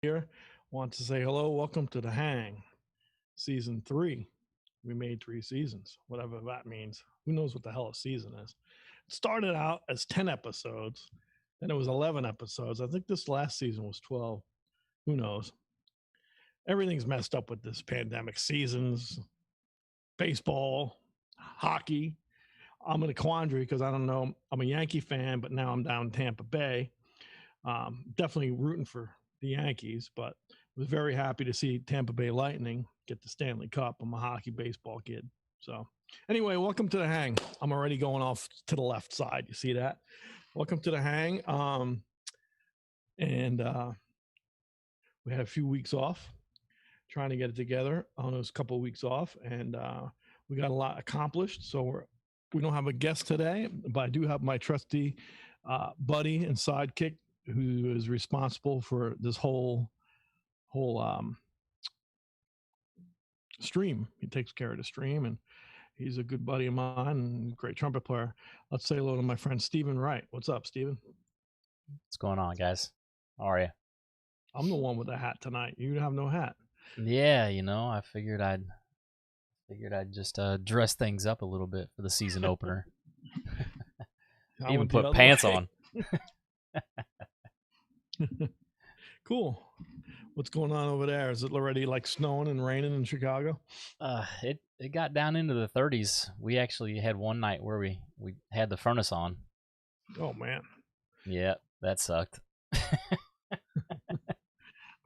here. Want to say hello. Welcome to The Hang, season three. We made three seasons, whatever that means. Who knows what the hell a season is? It started out as 10 episodes, then it was 11 episodes. I think this last season was 12. Who knows? Everything's messed up with this pandemic. Seasons, baseball, hockey. I'm in a quandary because I don't know. I'm a Yankee fan, but now I'm down in Tampa Bay. Definitely rooting for the Yankees, but was very happy to see Tampa Bay Lightning get the Stanley Cup. I'm a hockey baseball kid. So anyway, welcome to The Hang. I'm already going off to the left side. You see that? Welcome to The Hang. And we had a few weeks off trying to get it together. On those couple of weeks off, and we got a lot accomplished. So we don't have a guest today, but I do have my trusty buddy and sidekick who is responsible for this whole stream. He takes care of the stream, and he's a good buddy of mine and great trumpet player. Let's say hello to my friend Stephen Wright. What's up, Stephen? What's going on, guys? How are you? I'm the one with the hat tonight. You have no hat. Yeah, I figured I'd just dress things up a little bit for the season opener. Even put pants on. Cool. What's going on over there? Is it already like snowing and raining in Chicago? It got down into the 30s. We actually had one night where we had the furnace on. Oh man. Yeah, that sucked.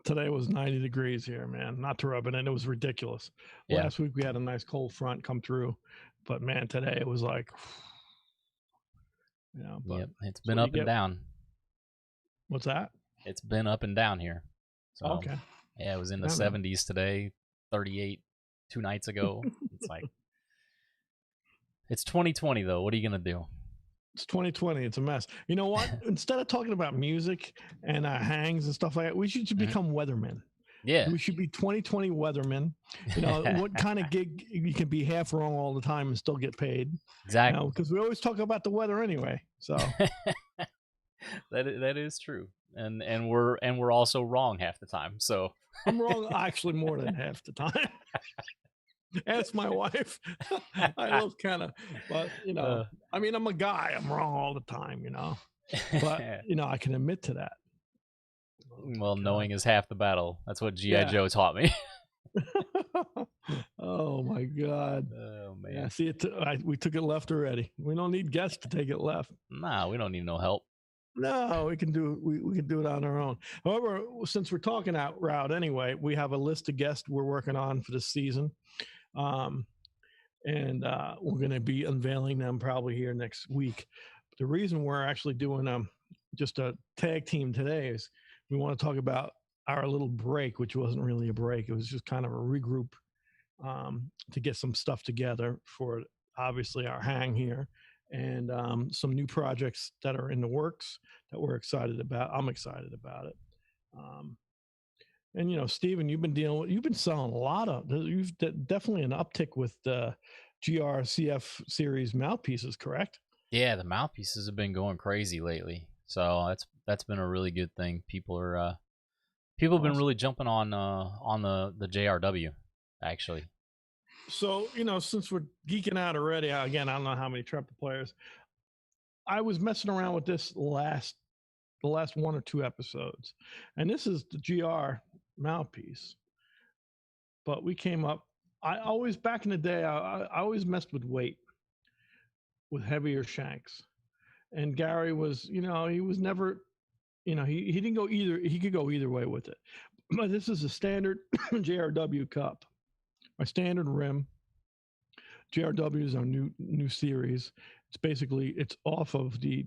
Today was 90 degrees here, man. Not to rub it in. It was ridiculous. Yeah. Last week we had a nice cold front come through, but man, today it was like, but yep, it's been up and down. What's that? It's been up and down here. So, okay. Yeah, it was in the 70s today, 38 2 nights ago. It's like, it's 2020 though. What are you going to do? It's 2020. It's a mess. You know what? Instead of talking about music and hangs and stuff like that, we should become weathermen. Yeah. We should be 2020 weathermen. You know, what kind of gig you can be half wrong all the time and still get paid. Exactly. Because we always talk about the weather anyway. So that is true. And we're also wrong half the time. So I'm wrong actually more than half the time. Ask my wife. I love kind of, but I mean, I'm a guy. I'm wrong all the time, but I can admit to that. Well, knowing is half the battle. That's what G.I. Joe taught me. Oh my God. Oh man. Yeah, see it. We took it left already. We don't need guests to take it left. Nah, we don't need no help. No, we can do we can do it on our own. However, since we're talking out route anyway, we have a list of guests we're working on for this season. And we're going to be unveiling them probably here next week. But the reason we're actually doing just a tag team today is we want to talk about our little break, which wasn't really a break. It was just kind of a regroup to get some stuff together for obviously our hang here and some new projects that are in the works that we're excited about. I'm excited about it. And Stephen, you've been selling a lot of. You've definitely an uptick with the Grcf series mouthpieces, correct? Yeah, the mouthpieces have been going crazy lately, so that's been a really good thing. People have been really jumping on the JRW, actually. So since we're geeking out already, again, I don't know how many trumpet players. I was messing around with this the last 1 or 2 episodes, and this is the GR mouthpiece, but we came up. I always back in the day, I always messed with weight, with heavier shanks, and Gary was, he was never, he didn't go either. He could go either way with it, but this is a standard JRW cup, my standard rim. JRW is our new series. It's basically it's off of the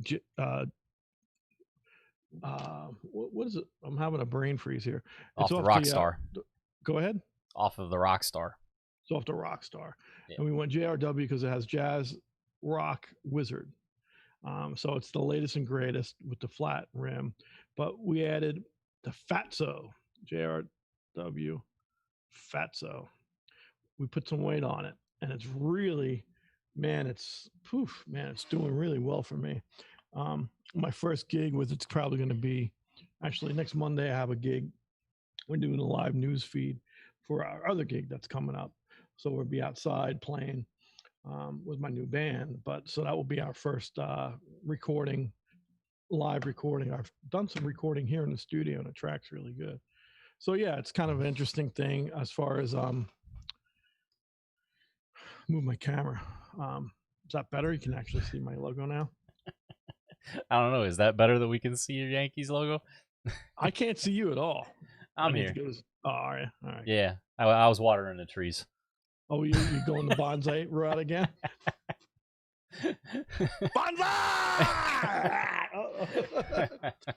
what is it? I'm having a brain freeze here. It's off the Rockstar. Go ahead. Off of the Rockstar. It's off the Rockstar. Yeah. And we went JRW because it has Jazz Rock Wizard. So it's the latest and greatest with the flat rim. But we added the Fatso, JRW Fatso. We put some weight on it. And it's really, it's doing really well for me. My first gig with it's probably going to be, actually next Monday I have a gig we're doing a live news feed for our other gig that's coming up. So we'll be outside playing with my new band. But so that will be our first recording, live recording. I've done some recording here in the studio, and the track's really good. So yeah, it's kind of an interesting thing as far as move my camera. Is that better? You can actually see my logo now. I don't know. Is that better that we can see your Yankees logo? I can't see you at all. I'm here. Oh, all right. Yeah, I was watering the trees. Oh, you going the bonsai route again? Bonsai!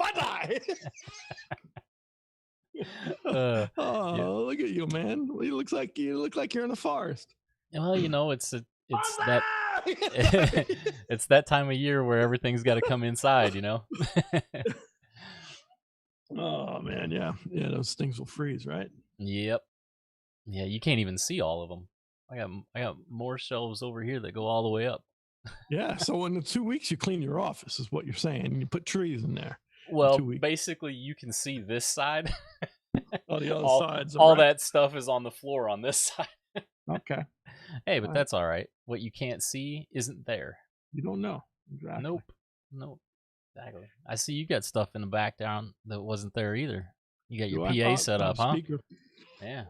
Bonsai! Yeah. Look at you, man. You look like you're in the forest. Well, it's that it's that time of year where everything's got to come inside, Oh man, yeah, those things will freeze, right? Yep. Yeah, you can't even see all of them. I got more shelves over here that go all the way up. Yeah, so in the 2 weeks you clean your office is what you're saying. You put trees in there. Well, basically you can see this side. Oh, the other sides. All that stuff is on the floor on this side. Okay. Hey, but that's all right. What you can't see isn't there. You don't know. Exactly. Nope. Exactly. I see you got stuff in the back down that wasn't there either. You got your PA set up, huh? Speaker. Yeah.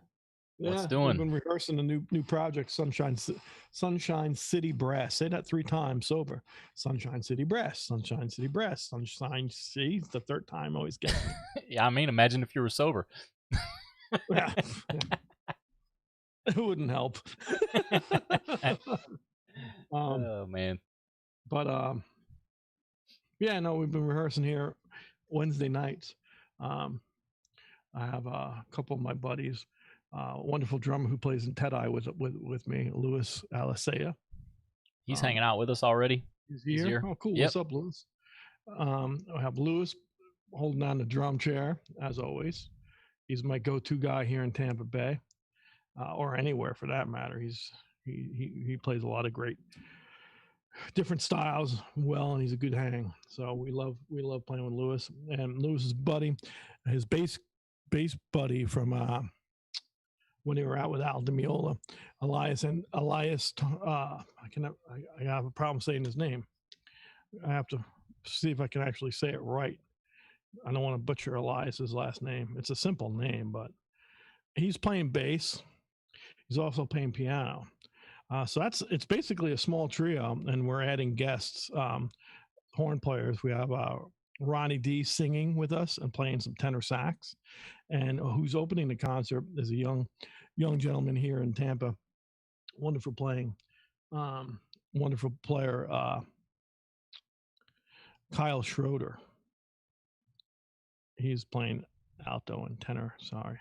Yeah, what's doing? We've been rehearsing a new project, Sunshine City Brass. Say that 3 times sober. Sunshine City Brass, Sunshine City Brass, Sunshine City. It's the third time always gets me. Yeah, I mean, imagine if you were sober. Yeah. It wouldn't help. Oh man. But yeah, no, we've been rehearsing here Wednesday nights. I have a couple of my buddies. Wonderful drummer who plays in T.Ë.T.I with me, Louis Alisea. He's hanging out with us already. He's here. Oh, cool. Yep. What's up, Louis? I have Louis holding on the drum chair as always. He's my go-to guy here in Tampa Bay, or anywhere for that matter. He plays a lot of great different styles well, and he's a good hang. So we love playing with Louis. And Louis's buddy, his bass buddy from when they were out with Al DeMiola, Elias. I have a problem saying his name. I have to see if I can actually say it right. I don't want to butcher Elias's last name. It's a simple name, but he's playing bass. He's also playing piano. So it's basically a small trio, and we're adding guests, horn players. We have Ronnie D singing with us and playing some tenor sax, and who's opening the concert is a young gentleman here in Tampa. Wonderful player, Kyle Schroeder. He's playing alto and tenor. Sorry.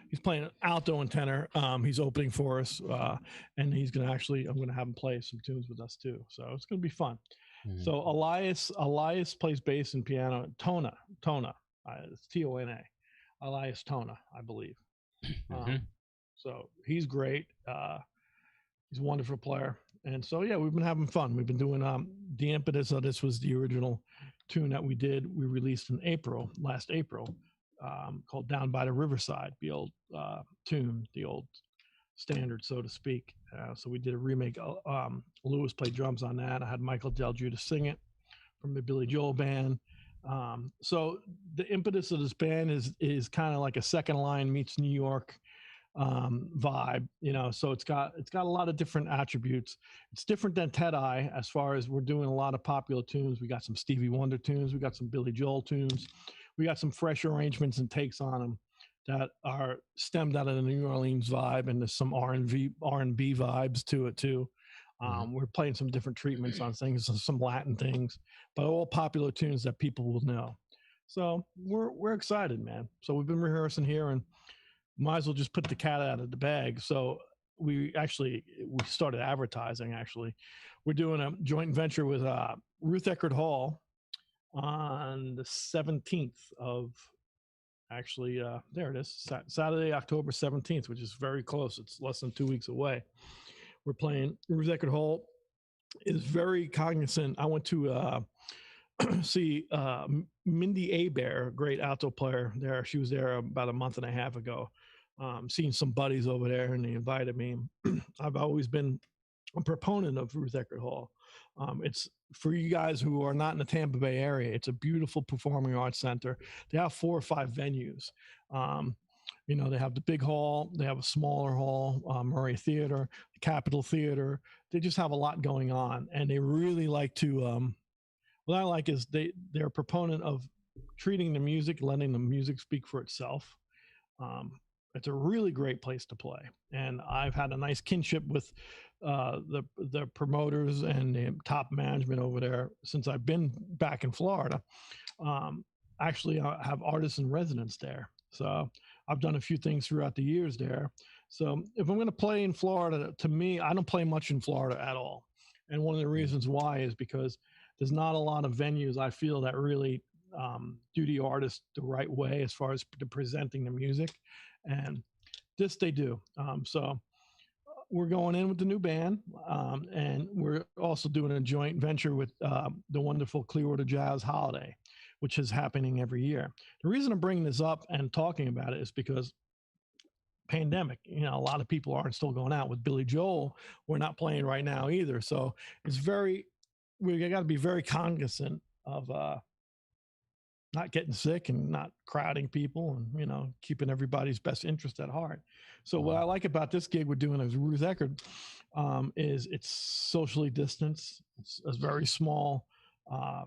He's playing alto and tenor. He's opening for us, and I'm going to have him play some tunes with us too. So it's going to be fun. Mm-hmm. So Elias plays bass and piano. Tona, it's T.Ë.T.I, Elias Tona, I believe. Mm-hmm. So he's great. He's a wonderful player. And so, yeah, we've been having fun. We've been doing the impetus of this was the original tune that we released in last April, called Down by the Riverside, the old tune, the old standard, so to speak. So we did a remake. Louis played drums on that. I had Michael Del Giudice sing it from the Billy Joel band. So the impetus of this band is kind of like a Second Line meets New York vibe, so it's got a lot of different attributes. It's different than T.Ë.T.I as far as we're doing a lot of popular tunes. We got some Stevie Wonder tunes, we got some Billy Joel tunes, we got some fresh arrangements and takes on them that are stemmed out of the New Orleans vibe, and there's some R&B vibes to it too. We're playing some different treatments on things, some Latin things, but all popular tunes that people will know. So we're excited, man. So we've been rehearsing here, and might as well just put the cat out of the bag. So we started advertising. Actually, we're doing a joint venture with Ruth Eckerd Hall on the 17th of, there it is, Saturday, October 17th, which is very close. It's less than 2 weeks away. We're playing. Ruth Eckerd Hall is very cognizant. I went to see Mindy Abear, a great alto player there. She was there about a month and a half ago. Seeing some buddies over there, and they invited me. I've always been a proponent of Ruth Eckerd Hall. It's for you guys who are not in the Tampa Bay area. It's a beautiful performing arts center. They have 4 or 5 venues. You know, they have the big hall, they have a smaller hall, Murray Theater, the Capitol Theater. They just have a lot going on, and they really like to. What I like is they're a proponent of treating the music, letting the music speak for itself. It's a really great place to play, and I've had a nice kinship with the promoters and the top management over there since I've been back in Florida. Actually, I have artists in residence there, so I've done a few things throughout the years there. So if I'm going to play in Florida, to me, I don't play much in Florida at all, and one of the reasons why is because there's not a lot of venues I feel that really do the artist the right way as far as presenting the music, and this they do. So we're going in with the new band, and we're also doing a joint venture with the wonderful Clearwater Jazz Holiday, which is happening every year. The reason I'm bringing this up and talking about it is because pandemic, you know, a lot of people aren't still going out. With Billy Joel, we're not playing right now either. So it's we got to be very cognizant of not getting sick and not crowding people, and, you know, keeping everybody's best interest at heart. So what I like about this gig we're doing as Ruth Eckerd is it's socially distanced. It's a very small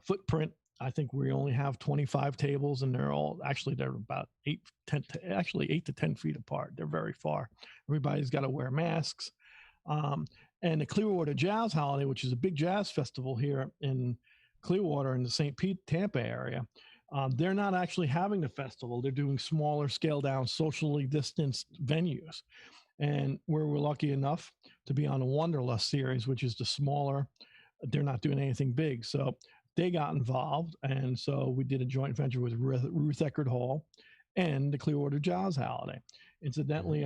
footprint. I think we only have 25 tables, and they're about 8 to 10 feet apart. They're very far. Everybody's got to wear masks. And the Clearwater Jazz Holiday, which is a big jazz festival here in Clearwater in the St. Pete, Tampa area, they're not actually having the festival. They're doing smaller, scaled down, socially distanced venues. And we're lucky enough to be on the Wanderlust series, which is the smaller. They're not doing anything big. So they got involved. And so we did a joint venture with Ruth Eckerd Hall and the Clearwater Jazz Holiday. Incidentally,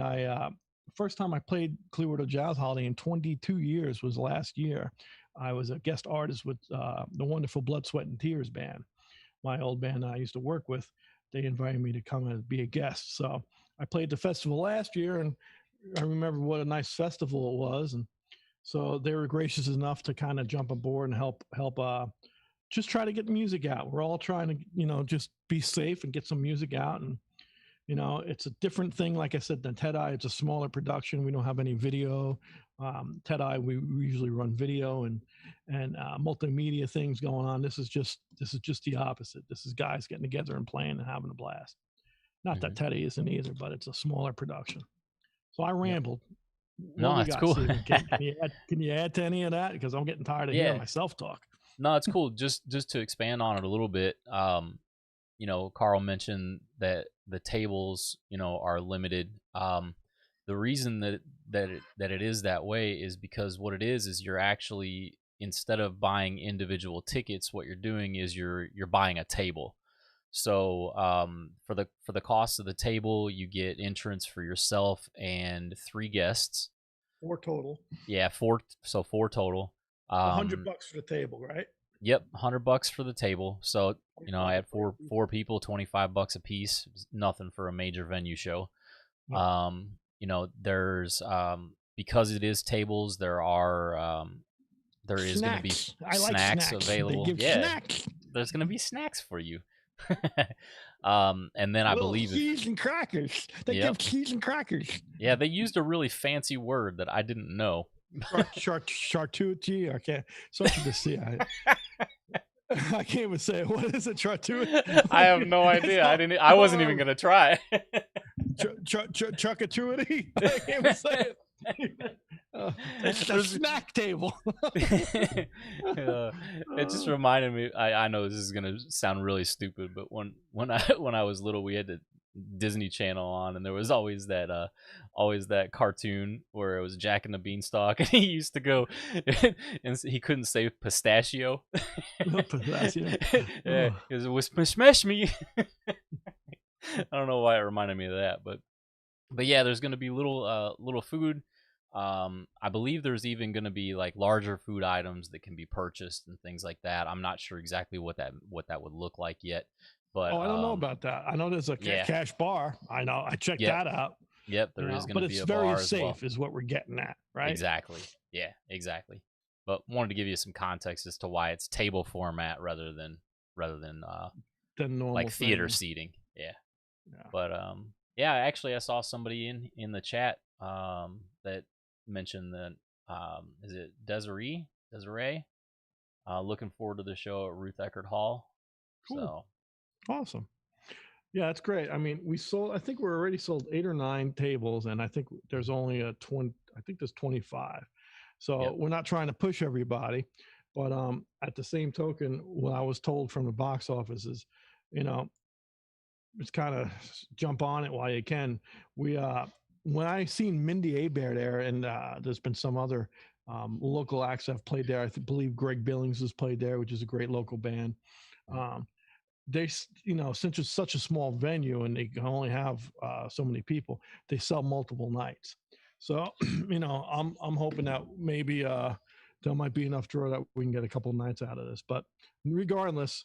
first time I played Clearwater Jazz Holiday in 22 years was last year. I was a guest artist with the wonderful Blood, Sweat, and Tears band. My old band I used to work with, they invited me to come and be a guest. So I played the festival last year, and I remember what a nice festival it was. And so they were gracious enough to kind of jump aboard and help just try to get the music out. We're all trying to, you know, just be safe and get some music out. And, you know, it's a different thing. Like I said, than T.Ë.T.I, it's a smaller production. We don't have any video. T.Ë.T.I, we usually run video and multimedia things going on. This is just the opposite. This is guys getting together and playing and having a blast. Not that T.Ë.T.I isn't either, but it's a smaller production. So I rambled. No, that's cool. Can you add to any of that? Because I'm getting tired of hearing myself talk. No, it's cool. Just to expand on it a little bit. You know, Carl mentioned that the tables, you know, are limited. The reason that it is that way is because what it is you're actually, instead of buying individual tickets, what you're doing is you're buying a table. So for the cost of the table, you get entrance for yourself and 3 guests. 4 total. Yeah, 4 total. $100 for the table, right? Yep, $100 for the table. So, you know, I had four people, $25 a piece. Nothing for a major venue show. Yeah. You know, there's because it is tables, there is going to be snacks available. They give snacks. There's going to be snacks for you. And then I believe cheese and crackers. They give cheese and crackers. Yeah, they used a really fancy word that I didn't know. Charcuterie. I can't. Such to see. I can't even say it. What is it? Charcuterie. I have no idea. I wasn't even gonna try. Charcuterie. I can't even say it. It's a snack table. It just reminded me. I know this is gonna sound really stupid, but when I was little, we had the Disney Channel on, and there was always that cartoon where it was Jack and the Beanstalk, and he used to go and he couldn't say pistachio. Pistachio. Yeah, it was smash me. I don't know why it reminded me of that, but yeah, there's gonna be little food. I believe there's even going to be like larger food items that can be purchased and things like that. I'm not sure exactly what that would look like yet, but Oh, I don't know about that. I know there's a yeah, cash bar. I know. I checked yep, that out. yep. There is going But to be it's a very bar as well. safe, is what we're getting at, right? Exactly. Yeah, exactly. But wanted to give you some context as to why it's table format rather than The normal like theater thing. seating. Yeah. Yeah. But yeah, actually I saw somebody in the chat that mentioned that is it Desiree? Looking forward to the show at Ruth Eckerd Hall. Cool. So awesome. Yeah, that's great. I mean, I think we're already sold 8 or 9 tables, and I think there's only I think there's 25. So yep. we're not trying to push everybody, but at the same token, what I was told from the box office is, it's kind of jump on it while you can. We when I seen Mindy Abair there, and there's been some other local acts that have played there. I believe Greg Billings has played there, which is a great local band. They, since it's such a small venue and they can only have so many people, they sell multiple nights. So, I'm hoping that maybe there might be enough draw that we can get a couple of nights out of this. But regardless,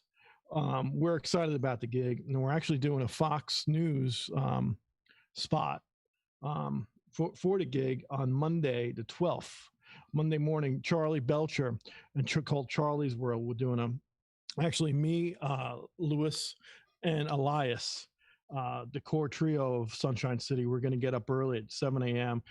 we're excited about the gig, and we're actually doing a Fox News spot for the gig on Monday, the 12th, Monday morning. Charlie Belcher and called Charlie's World. We're doing actually me, Lewis, and Elias, the core trio of Sunshine City. We're going to get up early at 7 a.m.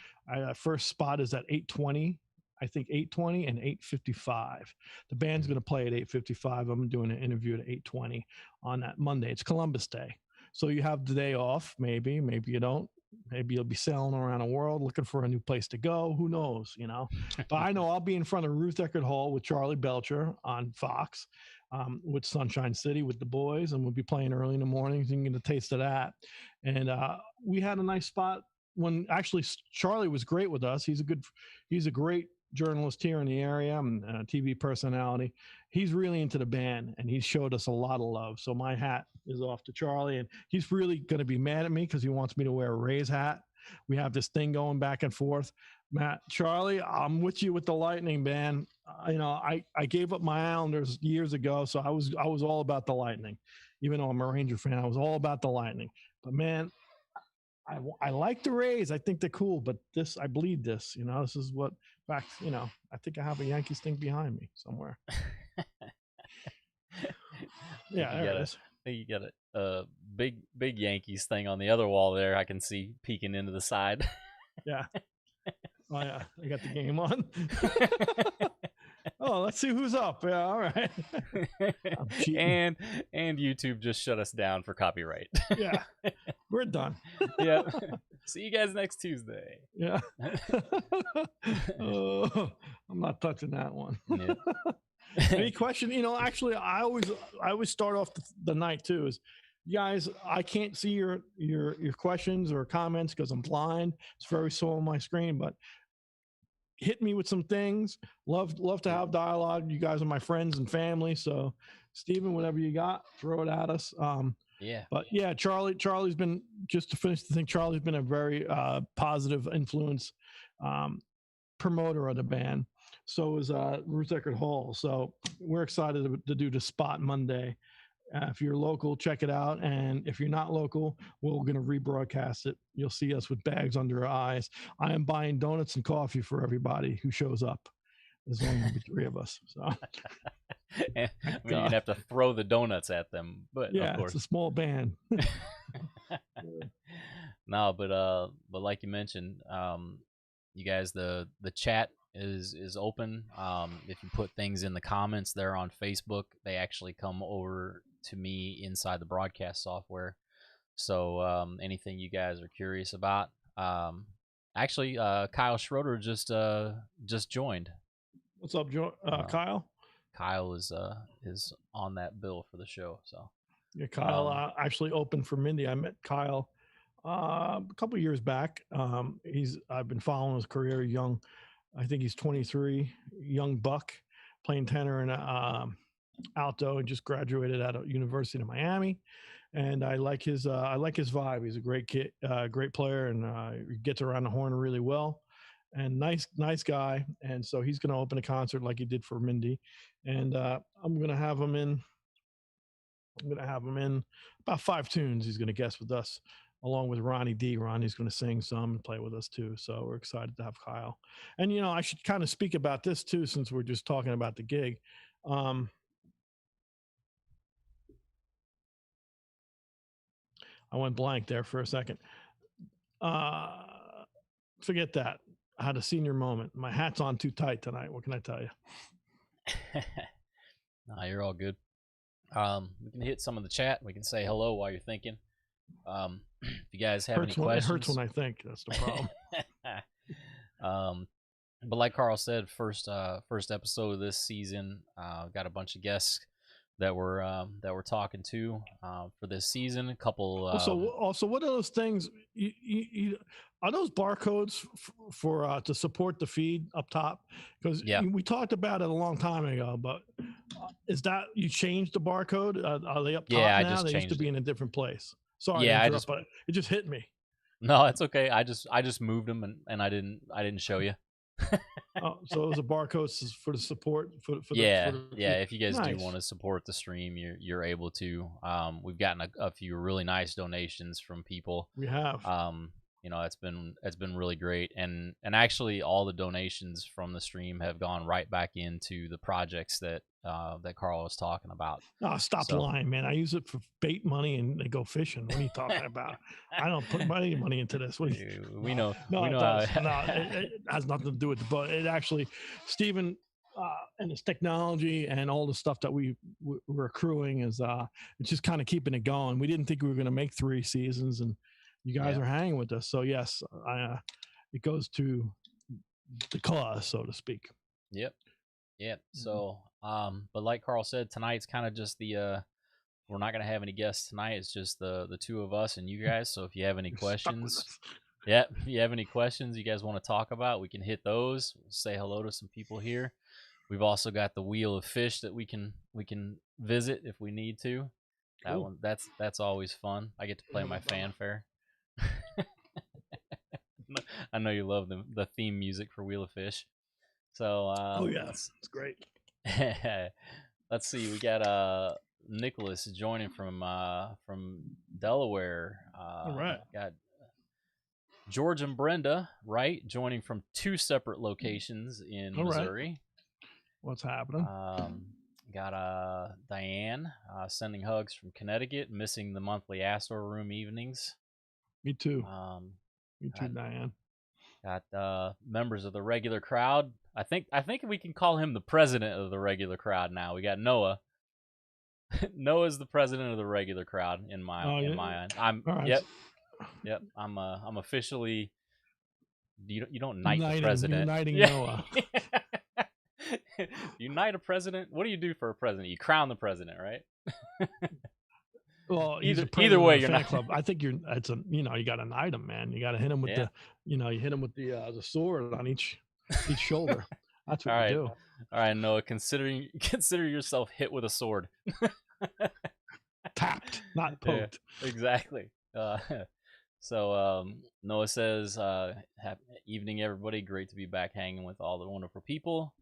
First spot is at 8:20. I think 8:20 and 8:55. The band's going to play at 8:55. I'm doing an interview at 8:20 on that Monday. It's Columbus Day. So you have the day off, maybe you don't. Maybe you'll be sailing around the world looking for a new place to go. Who knows, But I know I'll be in front of Ruth Eckerd Hall with Charlie Belcher on Fox, with Sunshine City with the boys, and we'll be playing early in the mornings. You can get a taste of that. And we had a nice spot when actually Charlie was great with us. He's a great journalist here in the area, and a TV personality. He's really into the band, and he showed us a lot of love. So my hat is off to Charlie, and he's really going to be mad at me because he wants me to wear a Rays hat. We have this thing going back and forth. Matt, Charlie, I'm with you with the Lightning, man. I gave up my Islanders years ago, so I was all about the Lightning. Even though I'm a Ranger fan, I was all about the Lightning. But man, I like the Rays. I think they're cool, but I bleed this. This is what back. I think I have a Yankees thing behind me somewhere. Yeah, there it is. I think you got a big Yankees thing on the other wall there. I can see peeking into the side. Yeah. Oh yeah, I got the game on. Oh, let's see who's up. Yeah, all right. and YouTube just shut us down for copyright. Yeah, we're done. Yeah. See you guys next Tuesday. Yeah. Oh, I'm not touching that one. Yeah. Any question? Actually, I always start off the night too. Is you guys, I can't see your questions or comments because I'm blind. It's very small on my screen, but hit me with some things. Love to have dialogue. You guys are my friends and family. So, Stephen, whatever you got, throw it at us. Yeah. But yeah, Charlie's been, just to finish the thing, Charlie's been a very positive influence, promoter of the band. So is Ruth Eckerd Hall. So we're excited to do the spot Monday. If you're local, check it out. And if you're not local, we're going to rebroadcast it. You'll see us with bags under our eyes. I am buying donuts and coffee for everybody who shows up. There's only going to be 3 of us. So you're going to have to throw the donuts at them. But yeah, of course. It's a small band. No, but like you mentioned, you guys, the chat is open. If you put things in the comments there on Facebook, they actually come over to me inside the broadcast software. So anything you guys are curious about. Actually, Kyle Schroeder just joined. What's up, Kyle? Kyle is on that bill for the show. So yeah, Kyle actually opened for Mindy. I met Kyle a couple of years back. I've been following his career. Young, I think he's 23, young buck, playing tenor and alto, and just graduated out of University of Miami. And I like his vibe. He's a great kid, great player, and he gets around the horn really well. and nice guy. And so he's going to open a concert like he did for Mindy. And I'm going to have him in about 5 tunes. He's going to guest with us along with Ronnie D. Ronnie's going to sing some and play with us too. So we're excited to have Kyle. And, I should kind of speak about this too, since we're just talking about the gig. I went blank there for a second. Forget that. I had a senior moment. My hat's on too tight tonight. What can I tell you? Nah, you're all good. We can hit some of the chat. We can say hello while you're thinking. If you guys have any questions. It hurts when I think. That's the problem. But like Carl said, first episode of this season, got a bunch of guests that we're talking to for this season. A couple. Also, what are those things? Are those barcodes for to support the feed up top? Because we talked about it a long time ago. But is that you changed the barcode? Are they up top now? I just they changed used to be in a different place. Sorry, but it just hit me. No, it's okay. I just moved them and I didn't show you. So it was a barcode for the support for if you guys do want to support the stream, you're able to. We've gotten a few really nice donations from people. We have. It's been really great, and actually all the donations from the stream have gone right back into the projects that Carl was talking about. Oh, stop lying, man! I use it for bait money and they go fishing. What are you talking about? I don't put any money into this. We know. It has nothing to do with the boat. It actually, Stephen and his technology and all the stuff that we're accruing is it's just kind of keeping it going. We didn't think we were going to make 3 seasons, and you guys are hanging with us. So yes, it goes to the cause, so to speak. Yep. So, but like Carl said, tonight's kind of just the, we're not going to have any guests tonight. It's just the 2 of us and you guys. So if you have any questions, if you have any questions you guys want to talk about, we can hit those. We'll say hello to some people here. We've also got the Wheel of Fish that we can visit if we need to. Cool. That's always fun. I get to play my fanfare. I know you love the theme music for Wheel of Fish. So it's great. Let's see. We got Nicholas joining from Delaware. All right. Got George and Brenda joining from 2 separate locations in Missouri. Right. What's happening? Got Diane sending hugs from Connecticut, missing the monthly Astor Room evenings. Me too. Me too, Diane. Got members of the regular crowd. I think we can call him the president of the regular crowd now. We got Noah. Noah's the president of the regular crowd in my mind. Yep. I'm officially. You don't knight the president. Uniting Noah. You knight a president. What do you do for a president? You crown the president, right? Well, either way, you're not. Club. I think you got to knight him, man. You got to hit him with you hit him with the sword on each shoulder. That's what you do. All right, Noah. Consider yourself hit with a sword. Tapped, not poked. Yeah, exactly. So Noah says, "Evening, everybody. Great to be back hanging with all the wonderful people."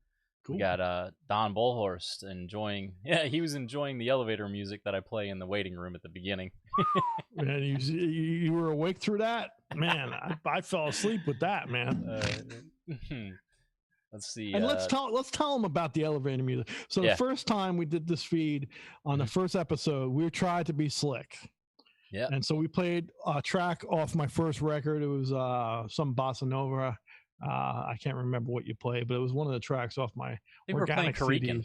Cool. We got Don Bullhorst enjoying. Yeah, he was enjoying the elevator music that I play in the waiting room at the beginning. Man, you were awake through that, man. I fell asleep with that, man. Let's see. And let's tell them about the elevator music. So the first time we did this feed on the first episode, we tried to be slick. Yeah. And so we played a track off my first record. It was some bossa nova. I can't remember what you played, but it was one of the tracks off my Organic CD.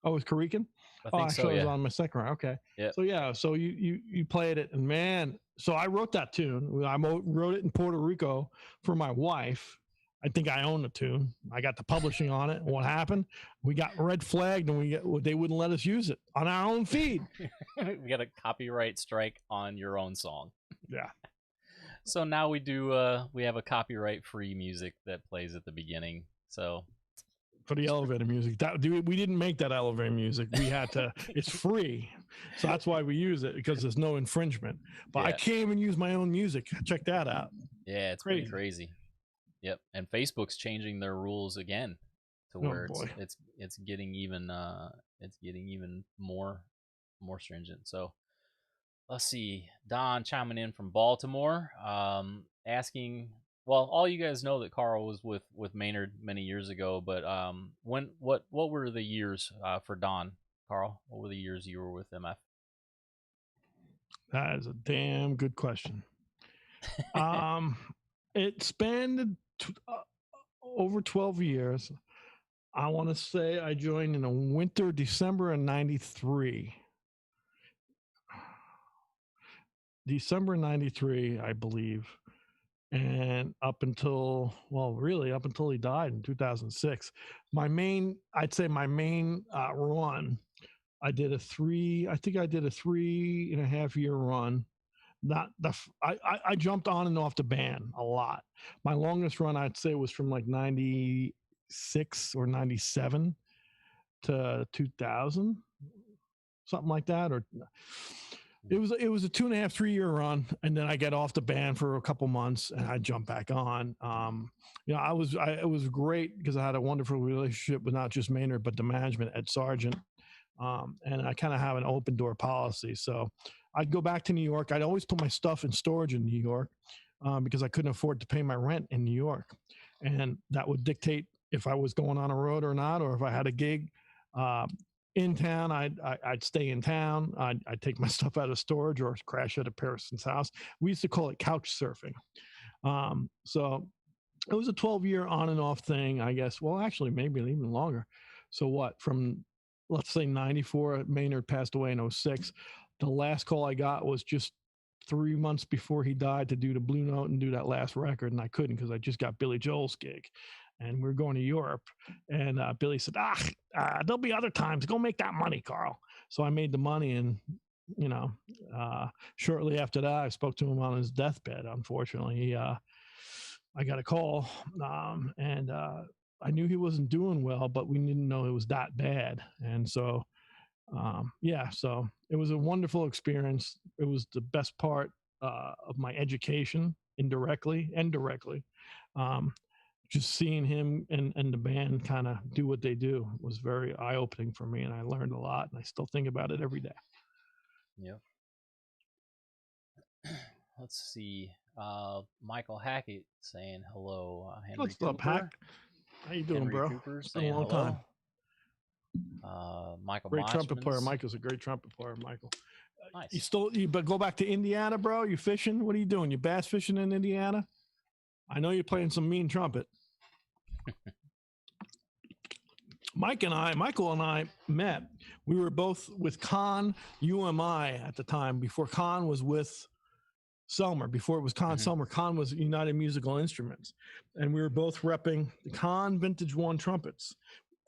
Oh, it was Karikan? I think it was on my second round. Okay. Yeah. So you played it, and man, so I wrote that tune. I wrote it in Puerto Rico for my wife. I think I own the tune. I got the publishing on it. And what happened? We got red flagged, and they wouldn't let us use it on our own feed. We got a copyright strike on your own song. Yeah. So now we have a copyright-free music that plays at the beginning. So for the elevator music, we didn't make that elevator music. We had to. It's free, so that's why we use it, because there's no infringement. But I can't even use my own music. Check that out. Yeah, it's pretty crazy. Yep. And Facebook's changing their rules again to where it's getting even more stringent. So let's see. Don chiming in from Baltimore, asking. Well, all you guys know that Carl was with Maynard many years ago, but what were the years for Don, Carl? What were the years you were with MF? That is a damn good question. It spanned over 12 years. I want to say I joined in the winter, December of 93. December 93, I believe. And up until he died in 2006. My main run, I did a 3.5 year run. I jumped on and off the band a lot. My longest run, I'd say, was from like 96 or 97 to 2000, something like that. Or it was a 2.5, 3 year run, and then I get off the band for a couple months and I jump back on. It was great because I had a wonderful relationship with not just Maynard but the management at Sargent, and I kind of have an open door policy. So I'd go back to New York. I'd always put my stuff in storage in New York because I couldn't afford to pay my rent in New York, and that would dictate if I was going on a road or not, or if I had a gig in town. I'd stay in town. I'd take my stuff out of storage or crash at a person's house. We used to call it couch surfing. So it was a 12-year on and off thing, I guess. Well, actually, maybe even longer. So what? From, let's say, 94, Maynard passed away in 06. The last call I got was just 3 months before he died to do the Blue Note and do that last record, and I couldn't because I just got Billy Joel's gig. And we're going to Europe. And Billy said, there'll be other times. Go make that money, Carl. So I made the money. And, shortly after that, I spoke to him on his deathbed. Unfortunately, I got a call. And I knew he wasn't doing well, but we didn't know it was that bad. And so, so it was a wonderful experience. It was the best part of my education, indirectly and directly. Just seeing him and the band kind of do what they do was very eye-opening for me, and I learned a lot, and I still think about it every day. Yeah. Let's see. Michael Hackett saying hello. Henry What's Cooper. up, Hack? How you doing, Henry bro? Cooper It's been a saying long hello. time. Michael Great trumpet Moshmans. player. Michael's a great trumpet player, Michael. Nice. You but go back to Indiana, bro? You fishing? What are you doing? You bass fishing in Indiana? I know you're playing some mean trumpet. Michael and I met. We were both with Con UMI at the time, before Con was with Selmer, before it was Con Selmer. Con was United Musical Instruments. And we were both repping the Con Vintage 1 trumpets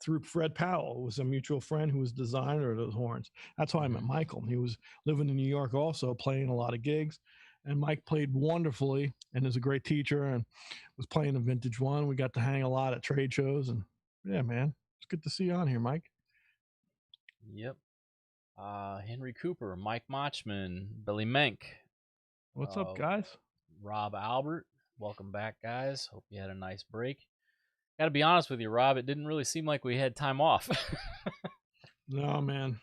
through Fred Powell, who was a mutual friend who was designer of those horns. That's how I met Michael. He was living in New York also, playing a lot of gigs. And Mike played wonderfully and is a great teacher and was playing a Vintage 1. We got to hang a lot at trade shows. And yeah, man, it's good to see you on here, Mike. Yep. Henry Cooper, Mike Mochman, Billy Menk. What's up, guys? Rob Albert, welcome back, guys. Hope you had a nice break. Got to be honest with you, Rob, it didn't really seem like we had time off. No, man.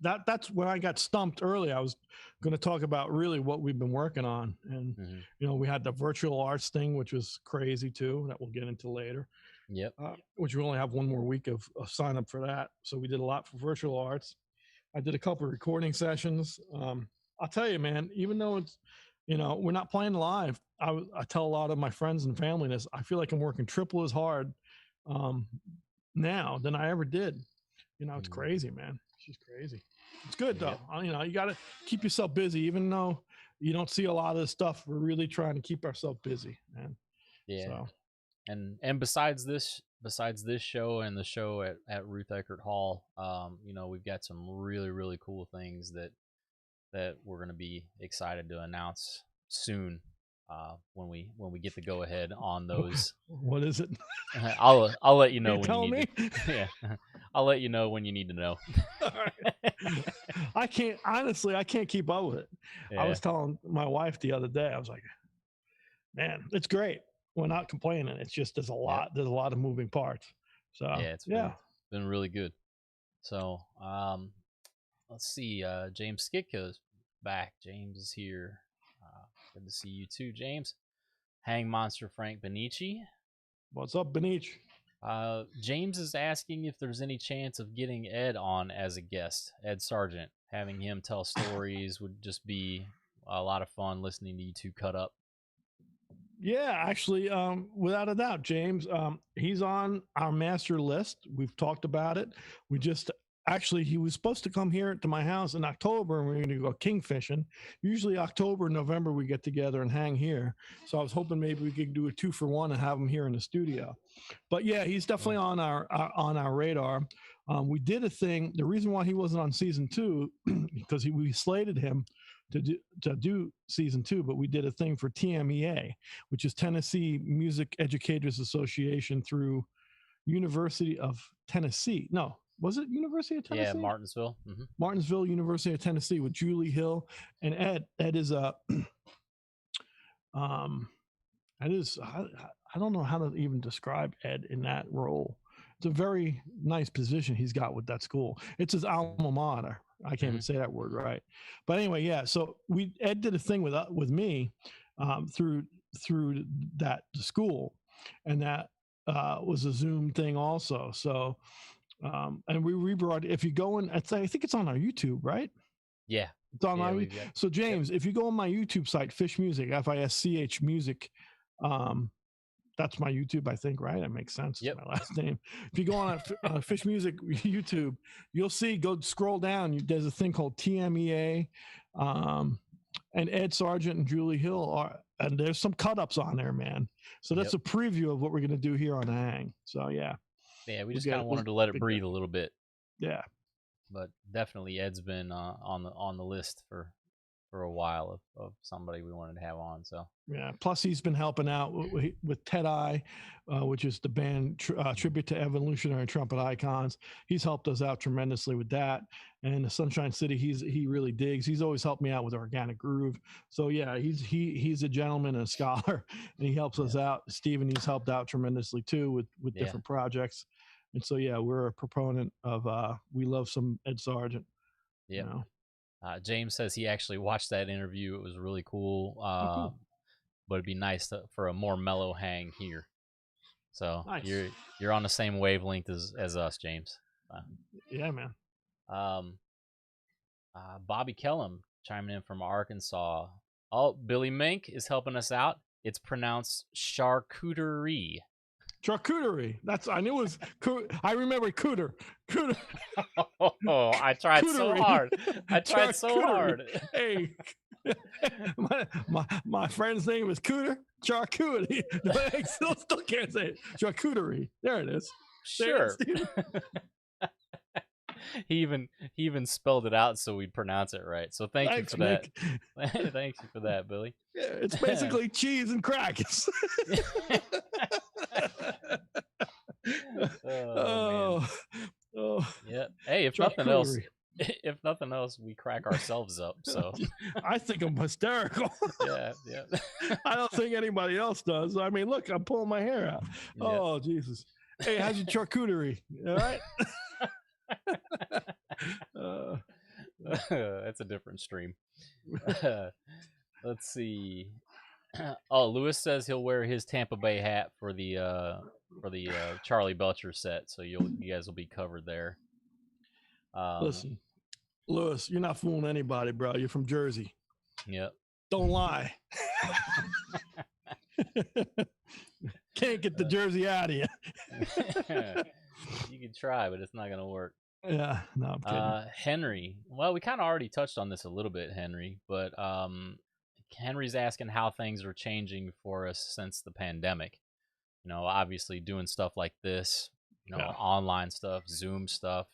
That's when I got stumped early. I was going to talk about really what we've been working on. And, we had the virtual arts thing, which was crazy too, that we'll get into later. Yep. Which we only have one more week of sign up for that. So we did a lot for virtual arts. I did a couple of recording sessions. I'll tell you, man, even though it's, we're not playing live, I tell a lot of my friends and family this. I feel like I'm working triple as hard now than I ever did. It's crazy, man. It's just crazy. It's good though. You got to keep yourself busy, even though you don't see a lot of this stuff. We're really trying to keep ourselves busy, man. Yeah. So. And besides this show and the show at Ruth Eckerd Hall, we've got some really, really cool things that we're going to be excited to announce soon. When we get the go ahead on those. What is it? I'll let you know when you need me? Yeah. I'll let you know when you need to know. All right. I can't keep up with it. Yeah. I was telling my wife the other day, I was like, man, it's great. we're not complaining. It's just there's a lot of moving parts. So yeah, it's been really good. So let's see. James Skitka's back. James is here. Good to see you too, James. Hang Monster Frank Benici. What's up, Benici? James is asking if there's any chance of getting Ed on as a guest. Ed Sargent. Having him tell stories would just be a lot of fun listening to you two cut up. Yeah, actually, without a doubt, James, he's on our master list. We've talked about it. He was supposed to come here to my house in October, and we're going to go kingfishing. Usually October, November, we get together and hang here. So I was hoping maybe we could do a 2-for-1 and have him here in the studio. But yeah, he's definitely on our radar. We did a thing. The reason why he wasn't on season 2, because we slated him to do season 2, but we did a thing for TMEA, which is Tennessee Music Educators Association through University of Tennessee. No, was it University of Tennessee? Yeah, Martinsville. Mm-hmm. Martinsville, University of Tennessee, with Julie Hill and Ed. Ed is I don't know how to even describe Ed in that role. It's a very nice position he's got with that school. It's his alma mater. I can't even say that word right. But anyway, yeah. So Ed did a thing with me through the school, and that was a Zoom thing also. So and we rebrought. If you go in, I think it's on our YouTube, right? Yeah, it's on our. So James, if you go on my YouTube site, Fish Music, FISCH Music, that's my YouTube, I think, right? That makes sense. It's my last name. If you go on Fish Music YouTube, you'll see, go scroll down. There's a thing called TMEA, and Ed Sargent and Julie Hill and there's some cut-ups on there, man. So that's a preview of what we're going to do here on the Hang. So, yeah. Yeah, we just kind of wanted to let it breathe a little bit. Yeah. But definitely Ed's been on the list for a while of somebody we wanted to have on. So yeah, plus he's been helping out with T.Ë.T.I, which is the band tribute to evolutionary trumpet icons. He's helped us out tremendously with that. And the Sunshine City, he really digs. He's always helped me out with Organic Groove. So yeah, he's a gentleman and a scholar, and he helps us out. Steven, he's helped out tremendously too with different projects. And so yeah, we're a proponent of we love some Ed Sargent. Yeah. You know? James says he actually watched that interview. It was really cool. Cool. But it'd be nice for a more mellow hang here. So nice. You're on the same wavelength as us, James. Yeah, man. Bobby Kellum chiming in from Arkansas. Oh, Billy Mink is helping us out. It's pronounced charcuterie. Charcuterie. I knew it was. I remember cooter. Oh, I tried so hard. Hey, my friend's name is Cooter. Charcuterie. I still can't say it. Charcuterie. There it is. Sure. He even spelled it out so we'd pronounce it right. So thanks you for that. Thanks you for that, Billy. Yeah, it's basically cheese and crackers. Oh, yeah. Hey, if nothing else, we crack ourselves up. So I think I'm hysterical. Yeah. I don't think anybody else does. I mean, look, I'm pulling my hair out. Yeah. Oh, Jesus. Hey, how's your charcuterie? All right. That's a different stream. Let's see. Oh, Lewis says he'll wear his Tampa Bay hat for the Charlie Belcher set, so you guys will be covered there. Listen, Lewis, you're not fooling anybody, bro. You're from Jersey. Yep. Don't lie. Can't get the Jersey out of you. You can try, but it's not gonna work. Yeah, no, I'm kidding. Henry. Well, we kind of already touched on this a little bit, Henry, but Henry's asking how things are changing for us since the pandemic. You know, obviously doing stuff like this, online stuff, Zoom stuff.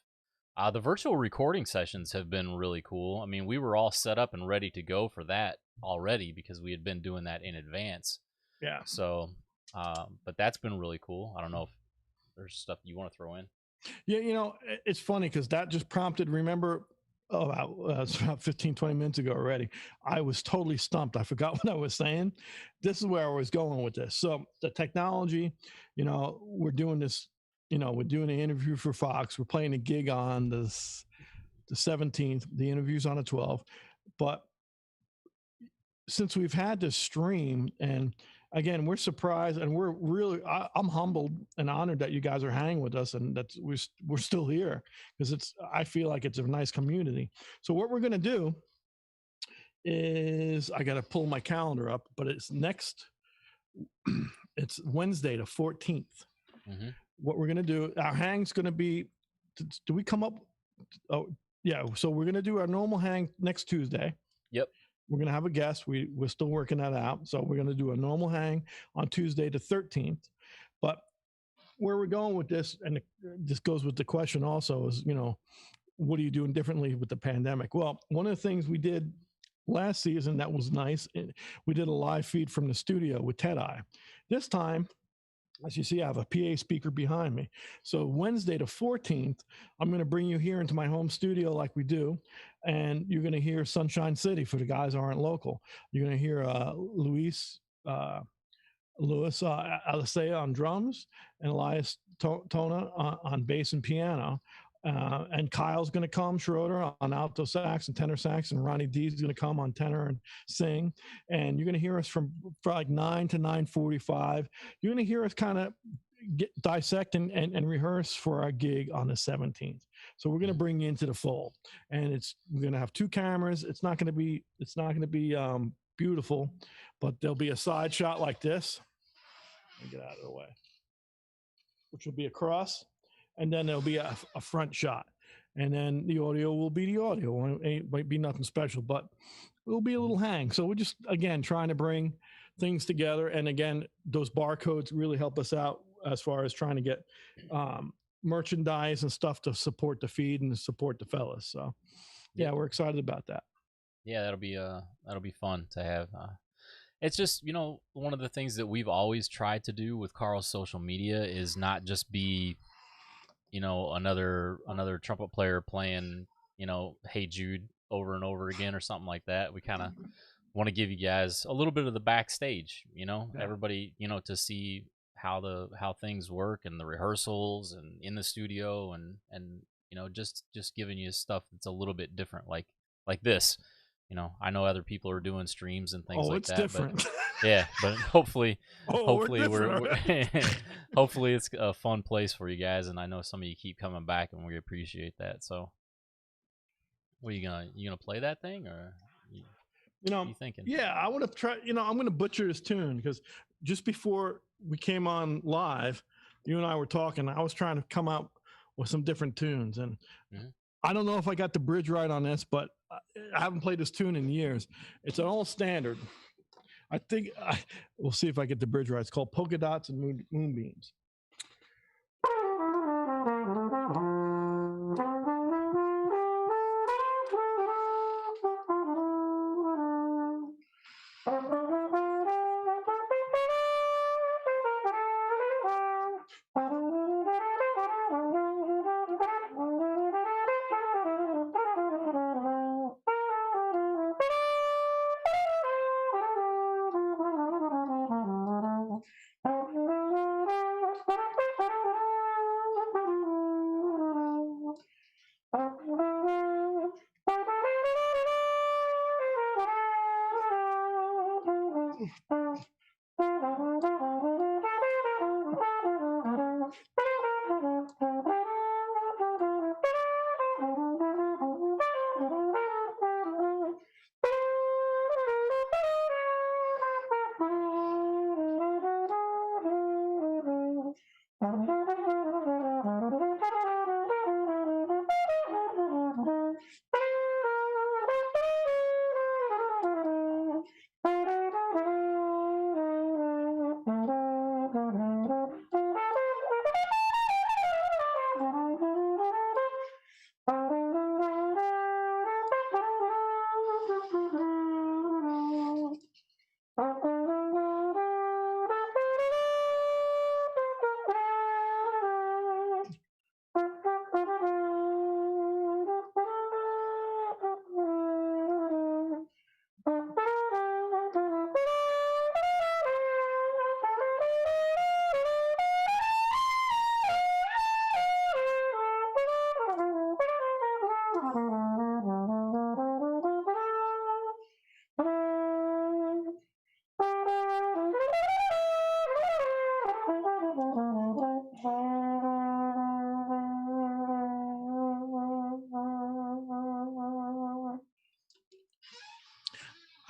The virtual recording sessions have been really cool. I mean, we were all set up and ready to go for that already because we had been doing that in advance. Yeah. So, but that's been really cool. I don't know if there's stuff you want to throw in. Yeah, it's funny because that just prompted, remember Oh, it's about 15, 20 minutes ago already. I was totally stumped. I forgot what I was saying. This is where I was going with this. So the technology, we're doing this, we're doing an interview for Fox. We're playing a gig on the 17th. The interview's on the 12th. But since we've had this stream, and again, we're surprised, and we're really, I'm humbled and honored that you guys are hanging with us, and that we're still here, because I feel like it's a nice community. So what we're going to do is, I got to pull my calendar up, but it's it's Wednesday the 14th. Mm-hmm. What we're going to do, our hang's going to be, do we come up? Oh, yeah. So we're going to do our normal hang next Tuesday. Yep. We're going to have a guest. We're still working that out. So we're going to do a normal hang on Tuesday the 13th. But where we're going with this, and this goes with the question also, is, what are you doing differently with the pandemic? Well, one of the things we did last season that was nice, we did a live feed from the studio with T.Ë.T.I. This time, as you see, I have a PA speaker behind me. So Wednesday the 14th, I'm going to bring you here into my home studio like we do, and you're going to hear Sunshine City for the guys who aren't local. You're going to hear Louis Alisea on drums, and Elias Tona on bass and piano. And Kyle's going to come, Schroeder, on alto sax and tenor sax, and Ronnie D's going to come on tenor and sing. And you're going to hear us for like 9 to 9:45. You're going to hear us kind of dissect and rehearse for our gig on the 17th. So we're going to bring you into the fold, and we're going to have 2 cameras. It's not going to be beautiful, but there'll be a side shot like this. Let me get out of the way, which will be across. And then there'll be a front shot, and then the audio will be the audio. It might be nothing special, but it'll be a little hang. So we're just, again, trying to bring things together. And again, those barcodes really help us out as far as trying to get merchandise and stuff to support the feed and to support the fellas. So yeah, we're excited about that. Yeah, that'll be fun to have. It's just, one of the things that we've always tried to do with Carl's social media is not just be, another trumpet player playing, Hey Jude over and over again or something like that. We kind of want to give you guys a little bit of the backstage, everybody, to see how things work, and the rehearsals and in the studio, and just giving you stuff that's a little bit different, like this. I know other people are doing streams and things like that. Different. But yeah, but hopefully we're hopefully it's a fun place for you guys, and I know some of you keep coming back, and we appreciate that. So, what are you gonna play that thing, or you thinking? Yeah, I want to try. I'm going to butcher this tune, because just before we came on live, you and I were talking. I was trying to come out with some different tunes, and I don't know if I got the bridge right on this, but I haven't played this tune in years. It's an old standard. I think we'll see if I get the bridge right. It's called Polka Dots and Moonbeams.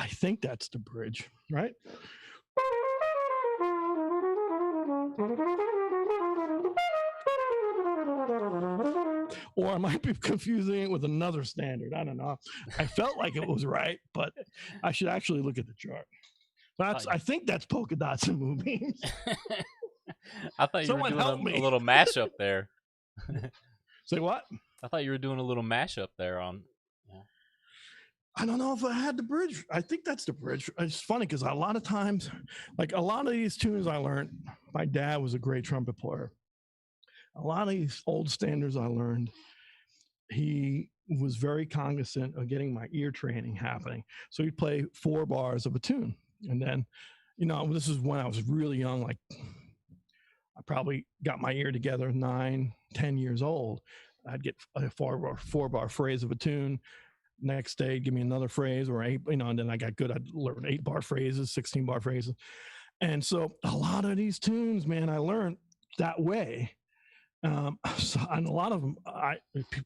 I think that's the bridge, right? Or I might be confusing it with another standard. I don't know. I felt like it was right, but I should actually look at the chart. I think that's polka dots and moonbeams. I thought you were doing a little mashup there. Say what? I thought you were doing a little mashup there on. Yeah. I don't know if I had the bridge. I think that's the bridge. It's funny because a lot of times, like a lot of these tunes I learned, my dad was a great trumpet player. A lot of these old standards I learned, he was very cognizant of getting my ear training happening. So he'd play 4 bars of a tune. And then, this is when I was really young, like I probably got my ear together 9, 10 years old. I'd get a 4-bar phrase of a tune. Next day, give me another phrase or 8, and then I got good. I'd learn 8-bar phrases, 16-bar phrases. And so a lot of these tunes, man, I learned that way. And a lot of them,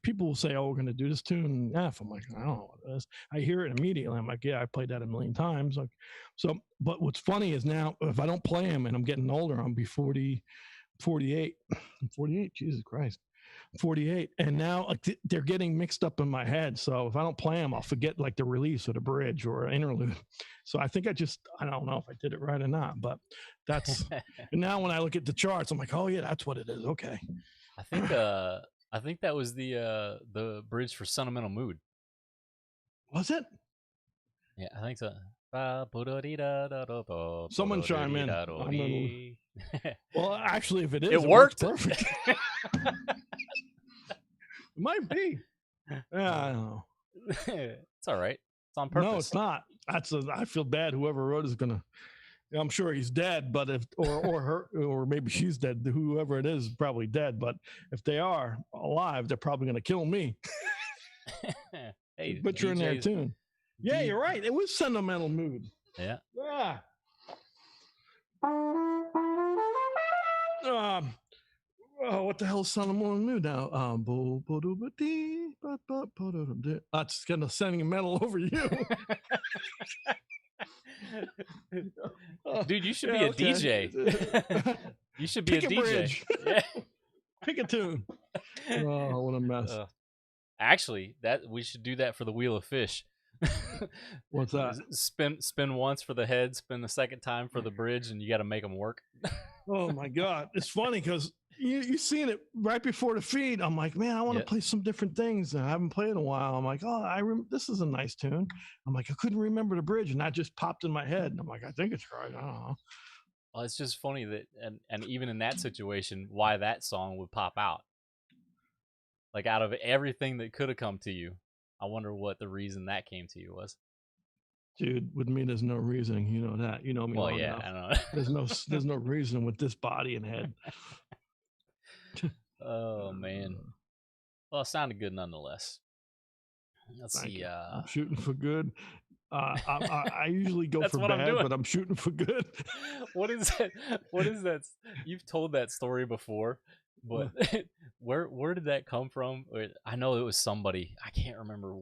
people will say, "Oh, we're going to do this tune F." I'm like, I don't know what it is. I hear it immediately. I'm like, yeah, I played that a million times. Like, but what's funny is now, if I don't play them and I'm getting older, I'll be 48, 48, Jesus Christ, 48. And now like they're getting mixed up in my head. So if I don't play them, I'll forget like the release or the bridge or interlude. So I think I don't know if I did it right or not, but that's, and now when I look at the charts, I'm like, oh yeah, that's what it is. Okay. I think that was the bridge for Sentimental Mood. Was it? Yeah, I think so. Someone chime in. Well, actually, if it is, it worked. Perfect. It might be. Yeah, I don't know. It's all right. It's on purpose. No, it's not. I feel bad. Whoever wrote is gonna. I'm sure he's dead, but or her, or maybe she's dead. Whoever it is probably dead. But if they are alive, they're probably gonna kill me. Hey, but you're in there too. Yeah, you're right. It was Sentimental Mood. Yeah. Yeah. What the hell is Sentimental Mood now? That's kind of sending metal over you. Dude, you should be a DJ. You should be a DJ. Yeah. Pick a tune. Oh, what a mess. Actually, we should do that for the Wheel of Fish. What's that? Spin once for the head, spin the second time for the bridge, and you got to make them work. Oh my God. It's funny because you seen it right before the feed. I'm like, man, I want to play some different things. I haven't played in a while. I'm like, this is a nice tune. I'm like, I couldn't remember the bridge, and that just popped in my head. And I'm like, I think it's right. I don't know. Well, it's just funny that, and even in that situation, why that song would pop out. Like out of everything that could have come to you, I wonder what the reason that came to you was. Dude, with me, there's no reasoning. You know that. You know me. Well, yeah, enough. I know. There's no reason with this body and head. Oh man. Well, it sounded good nonetheless. Let's see. I'm shooting for good. I usually go for bad, but I'm shooting for good. What is that? What is that? You've told that story before, but where did that come from? I know it was somebody. I can't remember.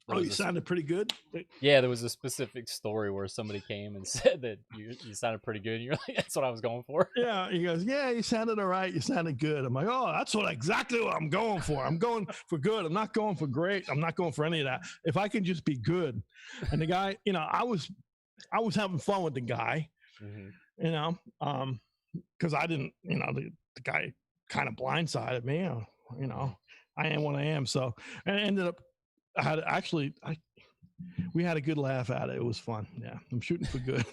You sounded pretty good. Yeah, there was a specific story where somebody came and said that you sounded pretty good. And you're like, that's what I was going for. Yeah, he goes, yeah, you sounded all right. You sounded good. I'm like, oh, that's exactly what I'm going for. I'm going for good. I'm not going for great. I'm not going for any of that. If I can just be good. And the guy, I was having fun with the guy, because I didn't, the guy kind of blindsided me. I am what I am. So, and I ended up. We had a good laugh at it. It was fun. Yeah, I'm shooting for good.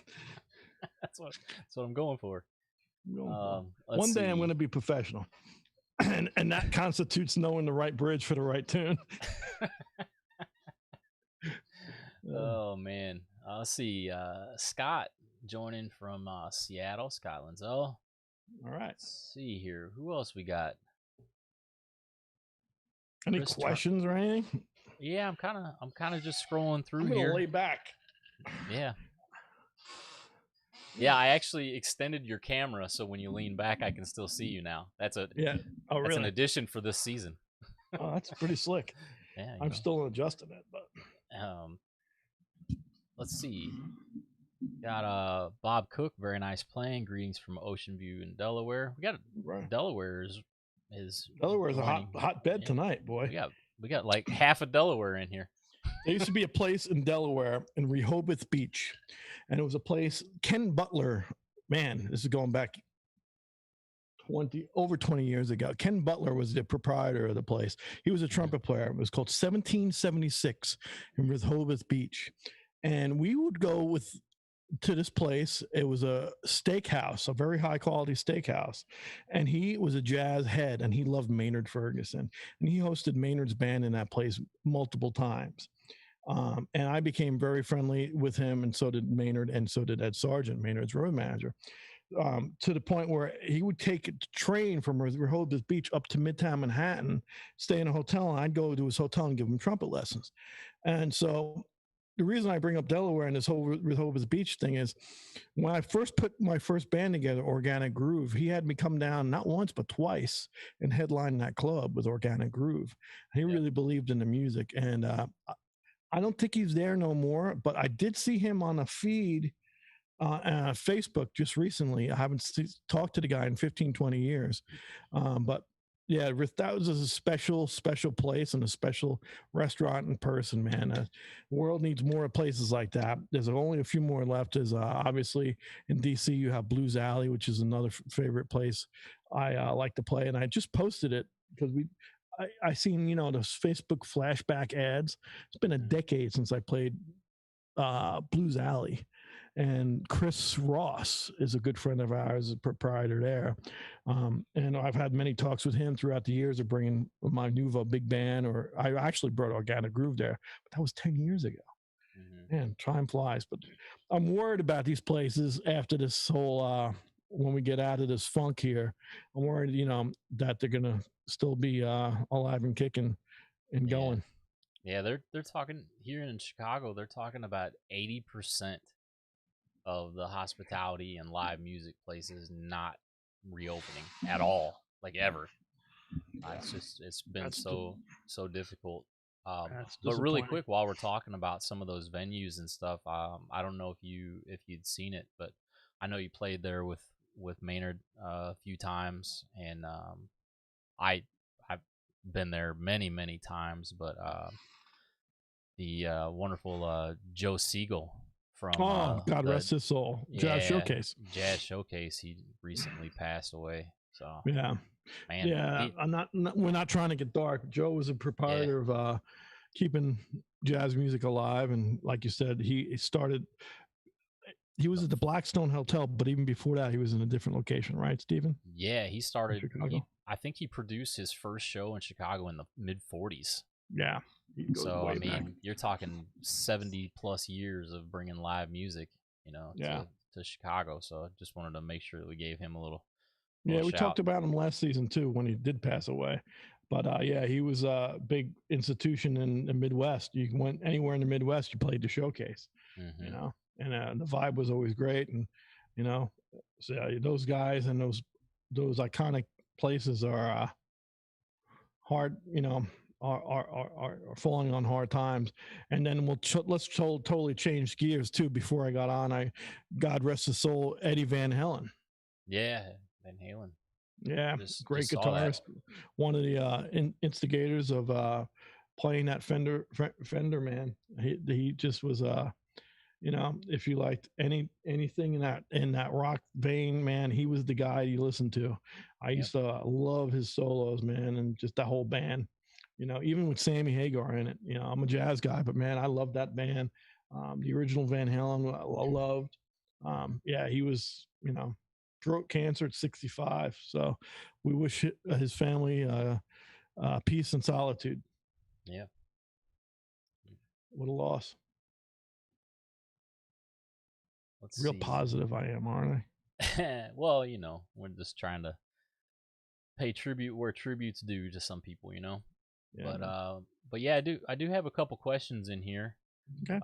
That's what I'm going for. One day I'm going to be professional, and that constitutes knowing the right bridge for the right tune. Oh man, let's see. Scott joining from Seattle, Scotland. Oh, all right. Let's see here. Who else we got? Any questions or anything? Yeah, I'm kind of just scrolling through here. Lay back. Yeah. Yeah, I actually extended your camera so when you lean back, I can still see you now. That's really? That's an addition for this season. Oh, that's pretty slick. Yeah, I'm still adjusting it, but let's see. Got Bob Cook, very nice playing. Greetings from Ocean View in Delaware. We got Delaware is Delaware's a hot bed tonight, boy. We got like half of Delaware in here. There used to be a place in Delaware in Rehoboth Beach, and it was a place. Ken Butler, man, this is going back over 20 years ago. Ken Butler was the proprietor of the place. He was a trumpet player. It was called 1776 in Rehoboth Beach, and we would go to this place. It was a steakhouse, a very high quality steakhouse, and he was a jazz head, and he loved Maynard Ferguson, and he hosted Maynard's band in that place multiple times. And I became very friendly with him, and so did Maynard, and so did Ed Sargent, Maynard's road manager, to the point where he would take a train from Rehoboth Beach up to Midtown Manhattan, stay in a hotel, and I'd go to his hotel and give him trumpet lessons. And so the reason I bring up Delaware and this whole Rehoboth Beach thing is when I first put my first band together, Organic Groove, he had me come down not once but twice and headline that club with Organic Groove. He really believed in the music, and I don't think he's there no more, but I did see him on a feed on Facebook just recently. I haven't talked to the guy in 15, 20 years, but yeah, that was a special place and a special restaurant and person, man. The world needs more places like that. There's only a few more left. Is obviously in DC you have Blues Alley, which is another favorite place I like to play, and I just posted it because I seen those Facebook flashback ads. It's been a decade since I played Blues Alley. And Chris Ross is a good friend of ours, a proprietor there. And I've had many talks with him throughout the years of bringing my Nouveau Big Band, or I actually brought Organic Groove there, but that was 10 years ago. Man, time flies. But I'm worried about these places after this whole, when we get out of this funk here. I'm worried, that they're going to still be alive and kicking and going. Yeah, they're talking here in Chicago, they're talking about 80% of the hospitality and live music places not reopening at all, like ever. It's been so difficult. But really quick, while we're talking about some of those venues and stuff, I don't know if you'd seen it, but I know you played there with Maynard a few times, and I've been there many times. But the wonderful Joe Siegel from God rest his soul, Jazz Showcase. He recently passed away. So man, we're not trying to get dark. Joe was a proprietor of keeping jazz music alive, and like you said, he was at the Blackstone Hotel, but even before that, he was in a different location, right, Stephen? Yeah, he started. I think he produced his first show in Chicago in the mid '40s. Yeah. So I mean, you're talking 70 plus years of bringing live music, to Chicago. So I just wanted to make sure that we gave him a little. Yeah, we talked about him last season too when he did pass away. But he was a big institution in the Midwest. You went anywhere in the Midwest, you played the Showcase. And the vibe was always great. And so those guys and those iconic places are hard, are falling on hard times. And then let's totally change gears too. Before I got on, God rest his soul, Eddie Van Halen. Yeah, Van Halen. Yeah, great guitarist. One of the instigators of playing that Fender man. He just was if you liked anything in that rock vein, man, he was the guy you listened to. I used to love his solos, man, and just that whole band. Even with Sammy Hagar in it. I'm a jazz guy, but man, I love that band. The original Van Halen, I loved. He was, throat cancer at 65. So we wish his family peace and solitude. Yeah. What a loss. Real positive I am, aren't I? Well, we're just trying to pay tribute where tribute's due to some people, Yeah. But yeah, I do have a couple questions in here. Okay.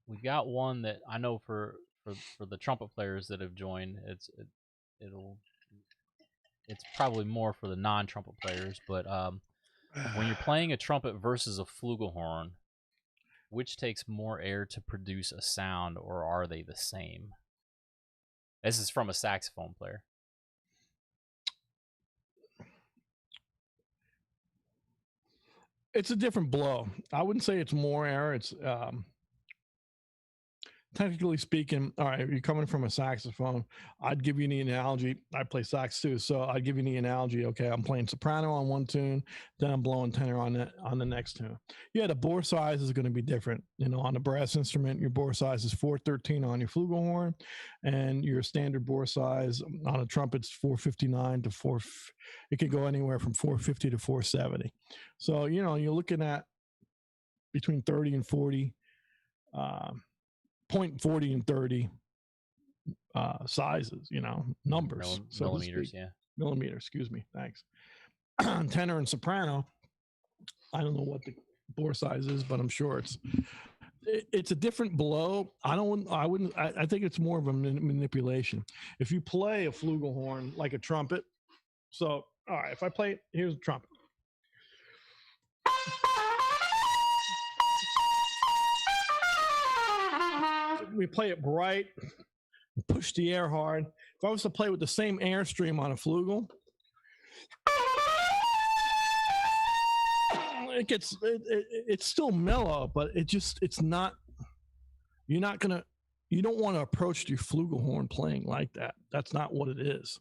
We've got one that I know for the trumpet players that have joined, it's probably more for the non-trumpet players, but when you're playing a trumpet versus a flugelhorn, which takes more air to produce a sound, or are they the same? This is from a saxophone player. It's a different blow. I wouldn't say it's more air. It's technically speaking, all right, you're coming from a saxophone. I'd give you the analogy. I play sax too, so I'd give you the analogy. Okay, I'm playing soprano on one tune, then I'm blowing tenor on the next tune. Yeah, the bore size is going to be different. You know, on a brass instrument, your bore size is 413 on your flugelhorn, and your standard bore size on a trumpet's 459 to 4. It could go anywhere from 450 to 470. So you know, you're looking at between 30 and 40. 0.40 and 30 sizes, you know, numbers. Millimeters, yeah. Millimeters, excuse me. Thanks. Tenor and soprano, I don't know what the bore size is, but I'm sure it's a different blow. I think it's more of a manipulation. If you play a flugelhorn like a trumpet, so, all right, if I play, here's a trumpet. We play it bright, push the air hard. If I was to play with the same airstream on a flugel, it's still mellow, but it's not. You don't want to approach your flugelhorn playing like that. That's not what it is,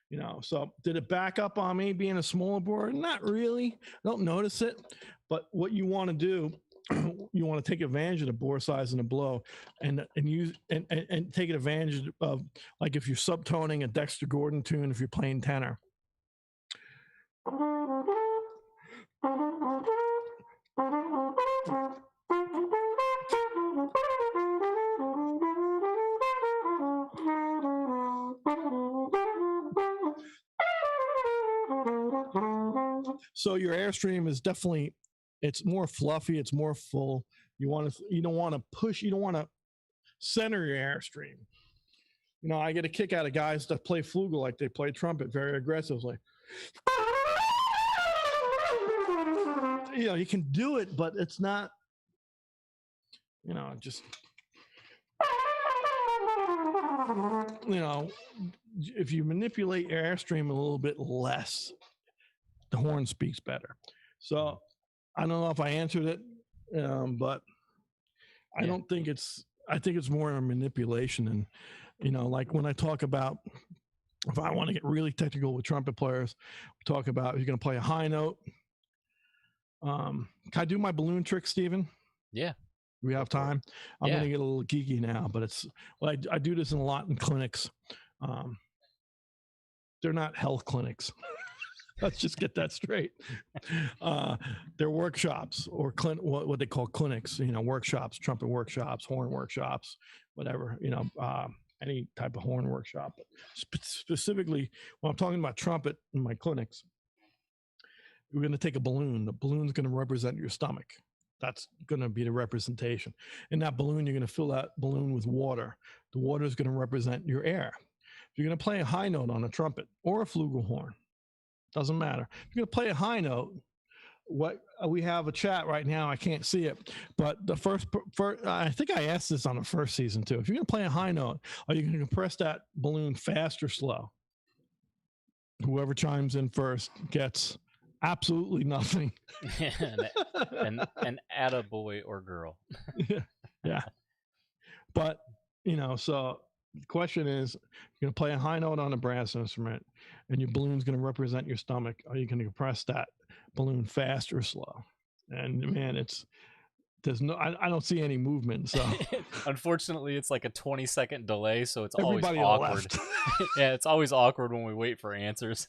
you know. So did it back up on me being a smaller bore? Not really. I don't notice it, but what you want to do. You want to take advantage of the bore size and the blow, and use and take advantage of, like, if you're subtoning a Dexter Gordon tune, if you're playing tenor. So your airstream is definitely. It's more fluffy. It's more full. You don't want to push. You don't want to center your airstream. You know, I get a kick out of guys that play flugel like they play trumpet very aggressively. You know, you can do it, but it's not. You know, just. You know, if you manipulate your airstream a little bit less, the horn speaks better. So. I don't know if I answered it, but I don't think I think it's more a manipulation. And, you know, like when I talk about, if I want to get really technical with trumpet players, we talk about, you're going to play a high note. Can I do my balloon trick, Stephen? Yeah. We have time. I'm going to get a little geeky now, but I do this a lot in clinics. They're not health clinics. Let's just get that straight. They're workshops or what they call clinics, you know, workshops, trumpet workshops, horn workshops, whatever, you know, any type of horn workshop. But specifically, when I'm talking about trumpet in my clinics, we're going to take a balloon. The balloon's going to represent your stomach. That's going to be the representation. In that balloon, you're going to fill that balloon with water. The water is going to represent your air. If you're going to play a high note on a trumpet or a flugelhorn, doesn't matter. If you're going to play a high note, what we have a chat right now. I can't see it, but the first I think I asked this on the first season too. If you're going to play a high note, are you going to compress that balloon fast or slow? Whoever chimes in first gets absolutely nothing. an attaboy or girl. Yeah. But, you know, so the question is, you're going to play a high note on a brass instrument and your balloon's going to represent your stomach. Are you going to compress that balloon fast or slow? And man, I don't see any movement. So unfortunately, it's like a 20-second delay. So it's everybody always awkward. Yeah. It's always awkward when we wait for answers.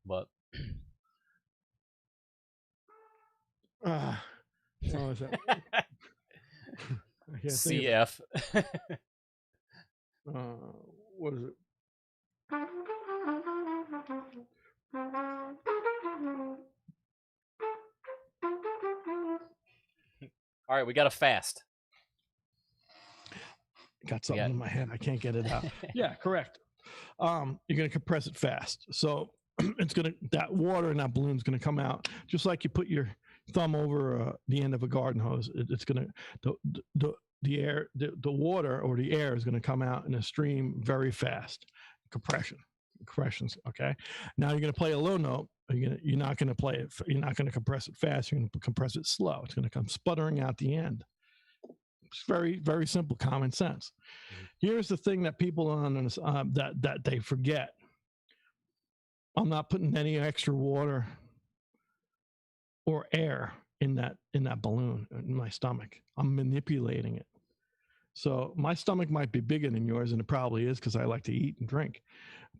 But what is that? CF. What is it? All right, we got a fast. Got something in my head. I can't get it out. Yeah, correct. You're going to compress it fast. So that water in that balloon is going to come out just like you put your thumb over the end of a garden hose, it's going to the air, the water or the air is going to come out in a stream very fast. Compressions. Okay. Now you're going to play a low note. You're not going to play it. You're not going to compress it fast. You're going to compress it slow. It's going to come sputtering out the end. It's very, very simple, common sense. Here's the thing that people that they forget. I'm not putting any extra water or air in that balloon in my stomach. I'm manipulating it. So my stomach might be bigger than yours, and it probably is because I like to eat and drink.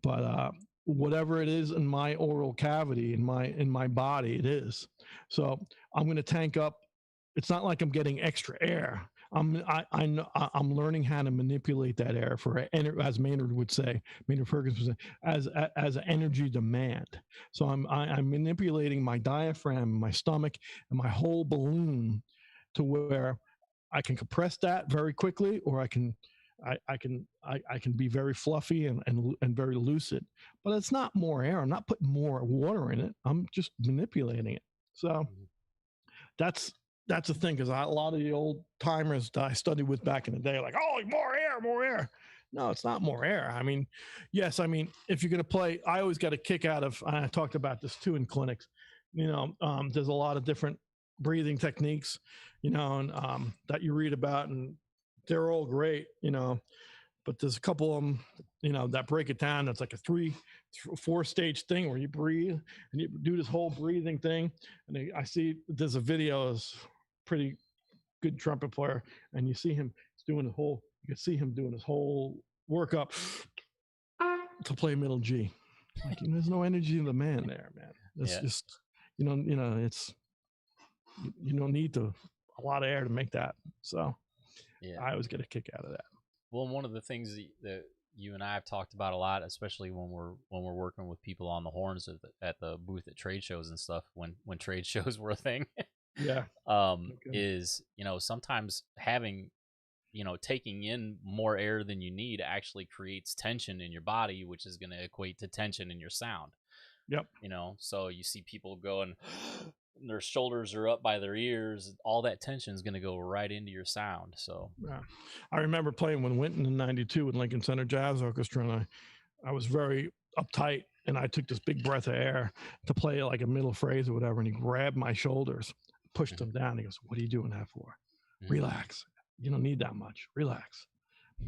But whatever it is in my oral cavity, in my body, it is. So I'm going to tank up. It's not like I'm getting extra air. I'm learning how to manipulate that air for, as Maynard would say, Maynard Ferguson would say, as an energy demand. So I'm manipulating my diaphragm, my stomach, and my whole balloon to where I can compress that very quickly, or I can be very fluffy and very lucid. But it's not more air. I'm not putting more water in it. I'm just manipulating it. So that's the thing, because a lot of the old timers that I studied with back in the day are like, oh, more air. No, it's not more air. I mean, yes, I mean, if you're going to play, I always got a kick out of, I talked about this too in clinics, there's a lot of different breathing techniques, and that you read about, and they're all great, but there's a couple of them, that break it down. That's like a 4-stage thing where you breathe and you do this whole breathing thing. And I see there's a video of pretty good trumpet player, and you see him doing you can see him doing his whole workup to play middle G. Like, there's no energy in the man there, man. It's just, it's, you don't need a lot of air to make that. So I always get a kick out of that. Well, one of the things that you and I have talked about a lot, especially when we're working with people on the horns at the booth at trade shows and stuff, when trade shows were a thing, is, sometimes having, taking in more air than you need actually creates tension in your body, which is going to equate to tension in your sound. Yep. So you see people going, their shoulders are up by their ears. All that tension is going to go right into your sound. So yeah, I remember playing with Winton in '92 with Lincoln Center Jazz Orchestra, and I was very uptight, and I took this big breath of air to play like a middle phrase or whatever, and he grabbed my shoulders, pushed them down. He goes, "What are you doing that for? Relax. You don't need that much. Relax."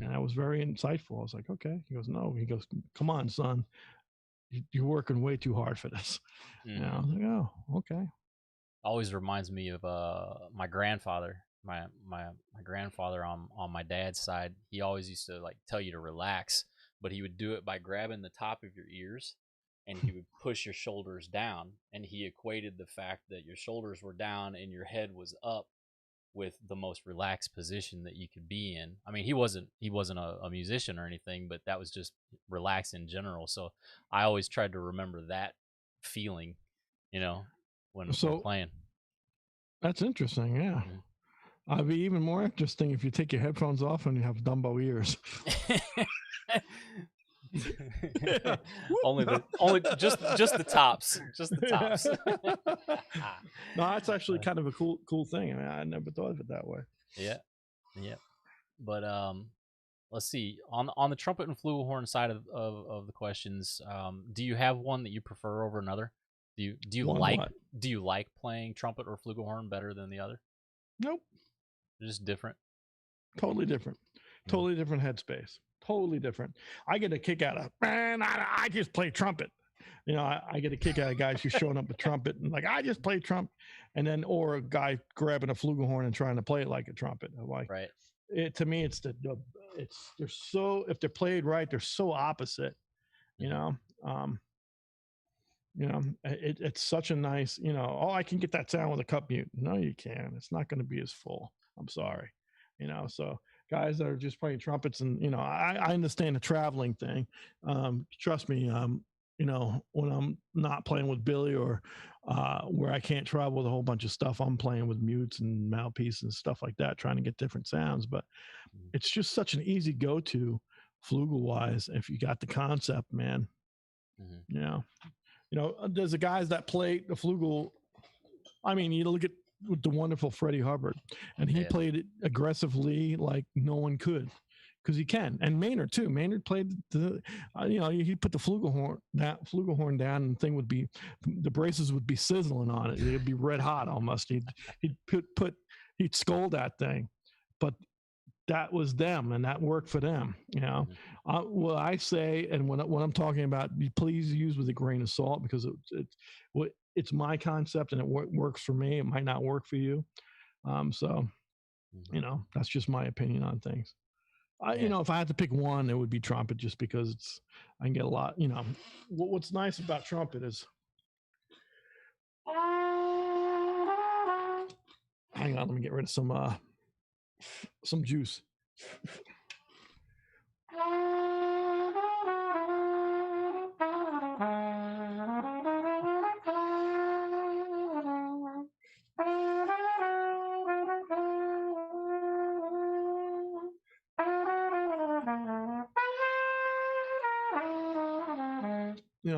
And that was very insightful. I was like, okay. He goes, "No." He goes, "Come on, son. You're working way too hard for this." And I was like, "Oh, okay." Always reminds me of my grandfather. My grandfather on my dad's side, he always used to tell you to relax, but he would do it by grabbing the top of your ears, and he would push your shoulders down, and he equated the fact that your shoulders were down and your head was up with the most relaxed position that you could be in. I mean, he wasn't a musician or anything, but that was just relaxed in general. So I always tried to remember that feeling, when we're playing. That's interesting. Yeah. It'd be even more interesting if you take your headphones off and you have Dumbo ears. only just the tops. No, that's actually kind of a cool thing. I mean, I never thought of it that way. Yeah. But let's see, on the trumpet and flugelhorn side of the questions, do you have one that you prefer over another? Do you like playing trumpet or flugelhorn better than the other? Nope. They're just different. Totally different. Totally different headspace. Totally different. I get a kick out of, man, I just play trumpet. I get a kick out of guys who's showing up with trumpet and I just play trumpet, and then or a guy grabbing a flugelhorn and trying to play it like a trumpet. Right. To me, it's they're so, if they're played right, they're so opposite. It's such a nice, I can get that sound with a cup mute. No, you can't. It's not going to be as full. I'm sorry. So guys that are just playing trumpets, and, I understand the traveling thing. Trust me, when I'm not playing with Billy or where I can't travel with a whole bunch of stuff, I'm playing with mutes and mouthpieces and stuff like that, trying to get different sounds. But it's just such an easy go-to flugel-wise if you got the concept, man. There's the guys that play the flugel I mean, you look at with the wonderful Freddie Hubbard, and he played it aggressively like no one could, because he can. And Maynard too. Maynard played the, he put the flugelhorn down, and the thing would be, the braces would be sizzling on it. It'd be red hot almost. He'd scold that thing, but that was them, and that worked for them. What I say, and when I'm talking about, please use with a grain of salt, because it's my concept and it works for me. It might not work for you. That's just my opinion on things. If I had to pick one, it would be trumpet, just because I can get a lot. What's nice about trumpet is, hang on, let me get rid of some juice.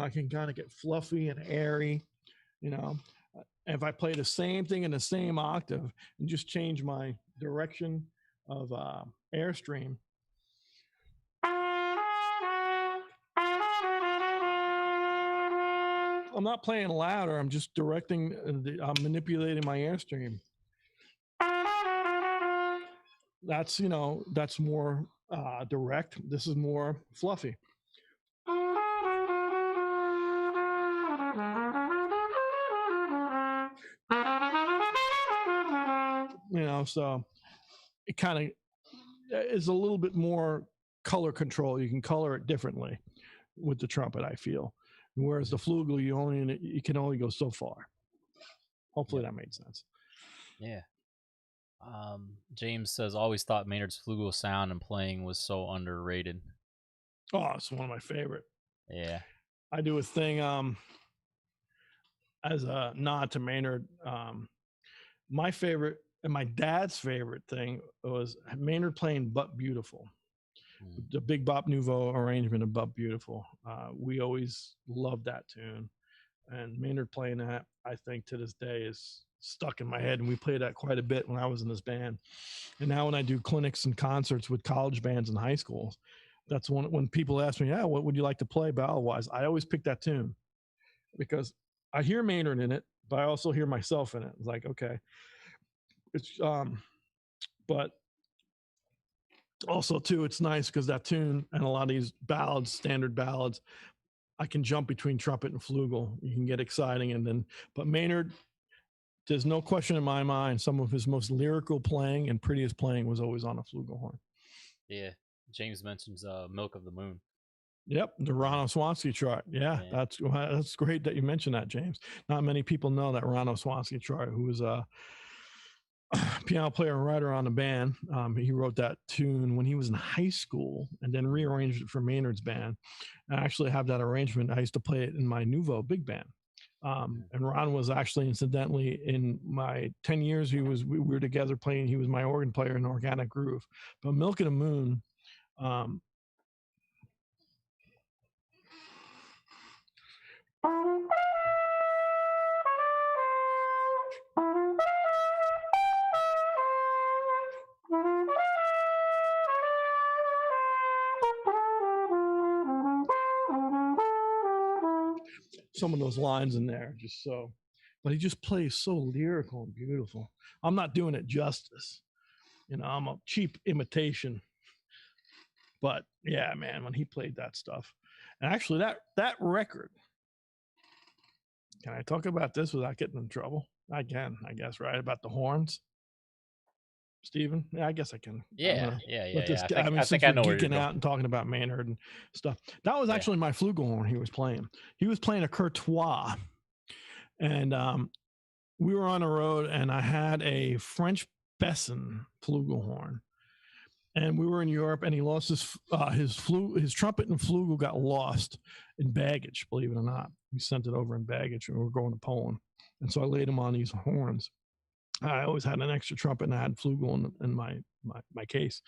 I can kind of get fluffy and airy, if I play the same thing in the same octave and just change my direction of airstream. I'm not playing louder. I'm just directing, I'm manipulating my airstream. That's more direct. This is more fluffy. So it kind of is a little bit more color control. You can color it differently with the trumpet, I feel. Whereas the flugel, you can only go so far. Hopefully that made sense. Yeah. James says, always thought Maynard's flugel sound and playing was so underrated. Oh, it's one of my favorite. Yeah. I do a thing as a nod to Maynard. My favorite and my dad's favorite thing was Maynard playing But Beautiful. The Big Bop Nouveau arrangement of But Beautiful. We always loved that tune. And Maynard playing that, I think to this day, is stuck in my head. And we played that quite a bit when I was in this band. And now when I do clinics and concerts with college bands and high schools, that's when people ask me, what would you like to play battle-wise? I always pick that tune, because I hear Maynard in it, but I also hear myself in it. It's like, okay. It's but also too, it's nice because that tune and a lot of these ballads, standard ballads, I can jump between trumpet and flugel. You can get exciting, but Maynard, there's no question in my mind, some of his most lyrical playing and prettiest playing was always on a flugelhorn. Yeah, James mentions "Milk of the Moon." Yep, the Rano Swansky chart. Yeah, that's great that you mentioned that, James. Not many people know that Rano Swansky chart, who was a piano player and writer on the band. He wrote that tune when he was in high school and then rearranged it for Maynard's band. I actually have that arrangement. I used to play it in my Nouveau Big Band. And Ron was actually, incidentally, in my 10 years we were together playing, he was my organ player in Organic Groove. But Milk of the Moon, some of those lines in there, but he just plays so lyrical and beautiful. I'm not doing it justice. I'm a cheap imitation. But yeah, man, when he played that stuff. And actually that record, can I talk about this without getting in trouble? I can, I guess, right? About the horns. Steven? Yeah, I guess I can. Yeah. I think I know where you're geeking out and talking about Maynard and stuff. That was actually my flugelhorn he was playing. He was playing a Courtois. And we were on the road, and I had a French Besson flugelhorn. And we were in Europe, and he lost his trumpet and flugel got lost in baggage, believe it or not. We sent it over in baggage, and we were going to Poland. And so I laid him on these horns. I always had an extra trumpet, and I had flugel in my case.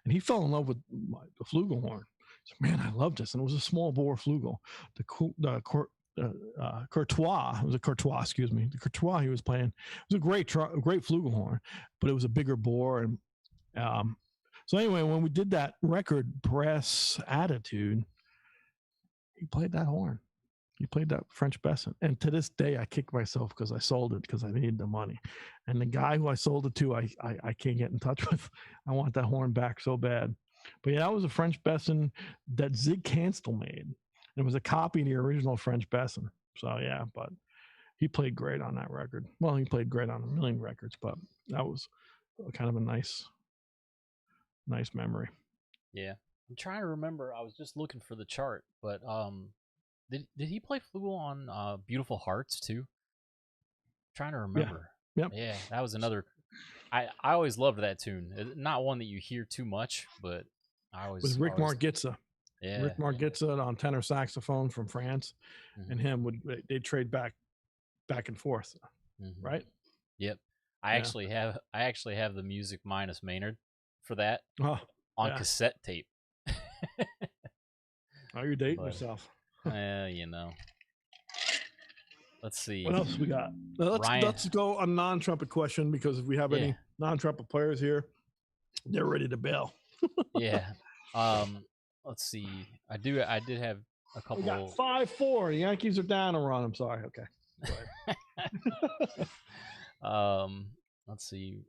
And he fell in love with the flugelhorn. So, man, I love this. And it was a small bore flugel. The Courtois. It was a Courtois, excuse me. The Courtois he was playing. It was a great flugelhorn, but it was a bigger bore. And so anyway, when we did that record, Brass Attitude, he played that horn. He played that French Besson. And to this day, I kick myself because I sold it because I needed the money. And the guy who I sold it to, I can't get in touch with. I want that horn back so bad. But yeah, that was a French Besson that Zig Canstel made. It was a copy of the original French Besson. So yeah, but he played great on that record. Well, he played great on a million records, but that was kind of a nice memory. Yeah. I'm trying to remember. I was just looking for the chart, but did he play flugel on Beautiful Hearts too? I'm trying to remember. Yeah. Yep. Yeah, that was another. I always loved that tune. Not one that you hear too much, but I always with Rick Margitza. Yeah, Rick Margitza on tenor saxophone from France, and him they'd trade back and forth, right? Yep. I actually have the music minus Maynard for that on cassette tape. Oh, you're dating yourself. You know. Let's see. What else we got? Let's go a non-trumpet question, because if we have any non-trumpet players here, they're ready to bail. Yeah. Let's see. I did have a couple. We got 5-4. The Yankees are down a run. I'm sorry. Okay. Let's see.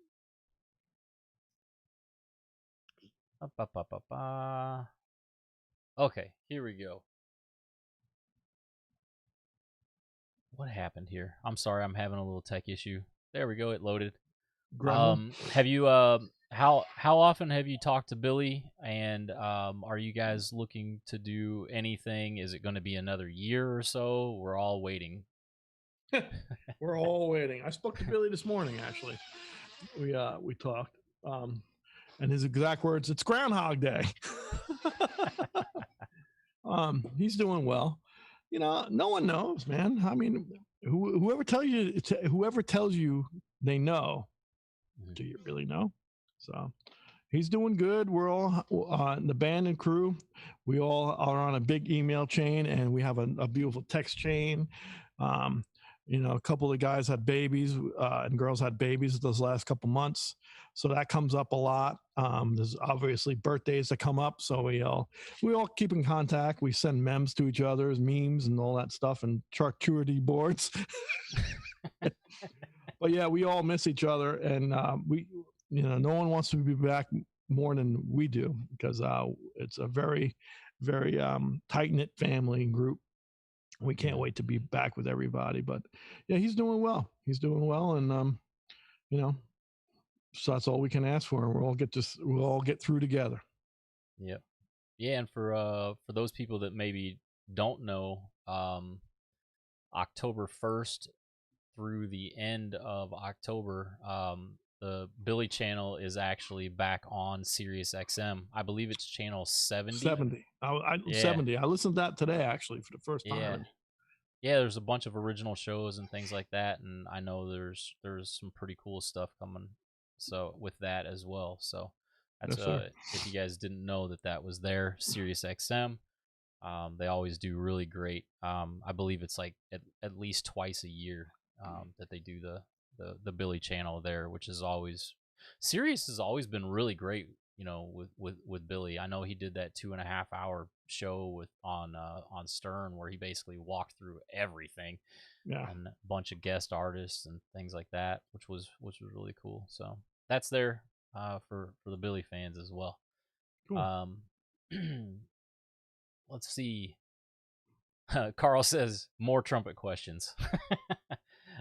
Okay, here we go. What happened here? I'm sorry, I'm having a little tech issue. There we go. It loaded. Have you how often have you talked to Billy, and are you guys looking to do anything? Is it going to be another year or so? We're all waiting. We're all waiting. I spoke to Billy this morning, actually. We talked, and his exact words, "It's Groundhog Day." He's doing well. You know, no one knows, man. I mean, whoever tells you they know, do you really know? So he's doing good. We're all the band and crew. We all are on a big email chain, and we have a beautiful text chain. You know, a couple of guys had babies and girls had babies those last couple months, so that comes up a lot. There's obviously birthdays that come up, so we all keep in contact. We send memes to each other, memes and all that stuff, and charcuterie boards. But yeah, we all miss each other, and no one wants to be back more than we do, because it's a very, very tight-knit family group. We can't wait to be back with everybody. But yeah, he's doing well. And so that's all we can ask for. We'll all get through together. Yep. Yeah, and for those people that maybe don't know, October 1st through the end of October, the Billy channel is actually back on Sirius XM. I believe it's channel 70. 70. 70. I listened to that today, actually, for the first time. Yeah, there's a bunch of original shows and things like that, and I know there's some pretty cool stuff coming. So with that as well. So that's if you guys didn't know that was there, Sirius XM. They always do really great. I believe it's like at least twice a year that they do the Billy channel there, which is always Sirius has always been really great, you know, with Billy. I know he did that 2.5 hour show on Stern, where he basically walked through everything, and a bunch of guest artists and things like that, which was really cool. So that's there for the Billy fans as well. Cool. Let's see. Carl says more trumpet questions.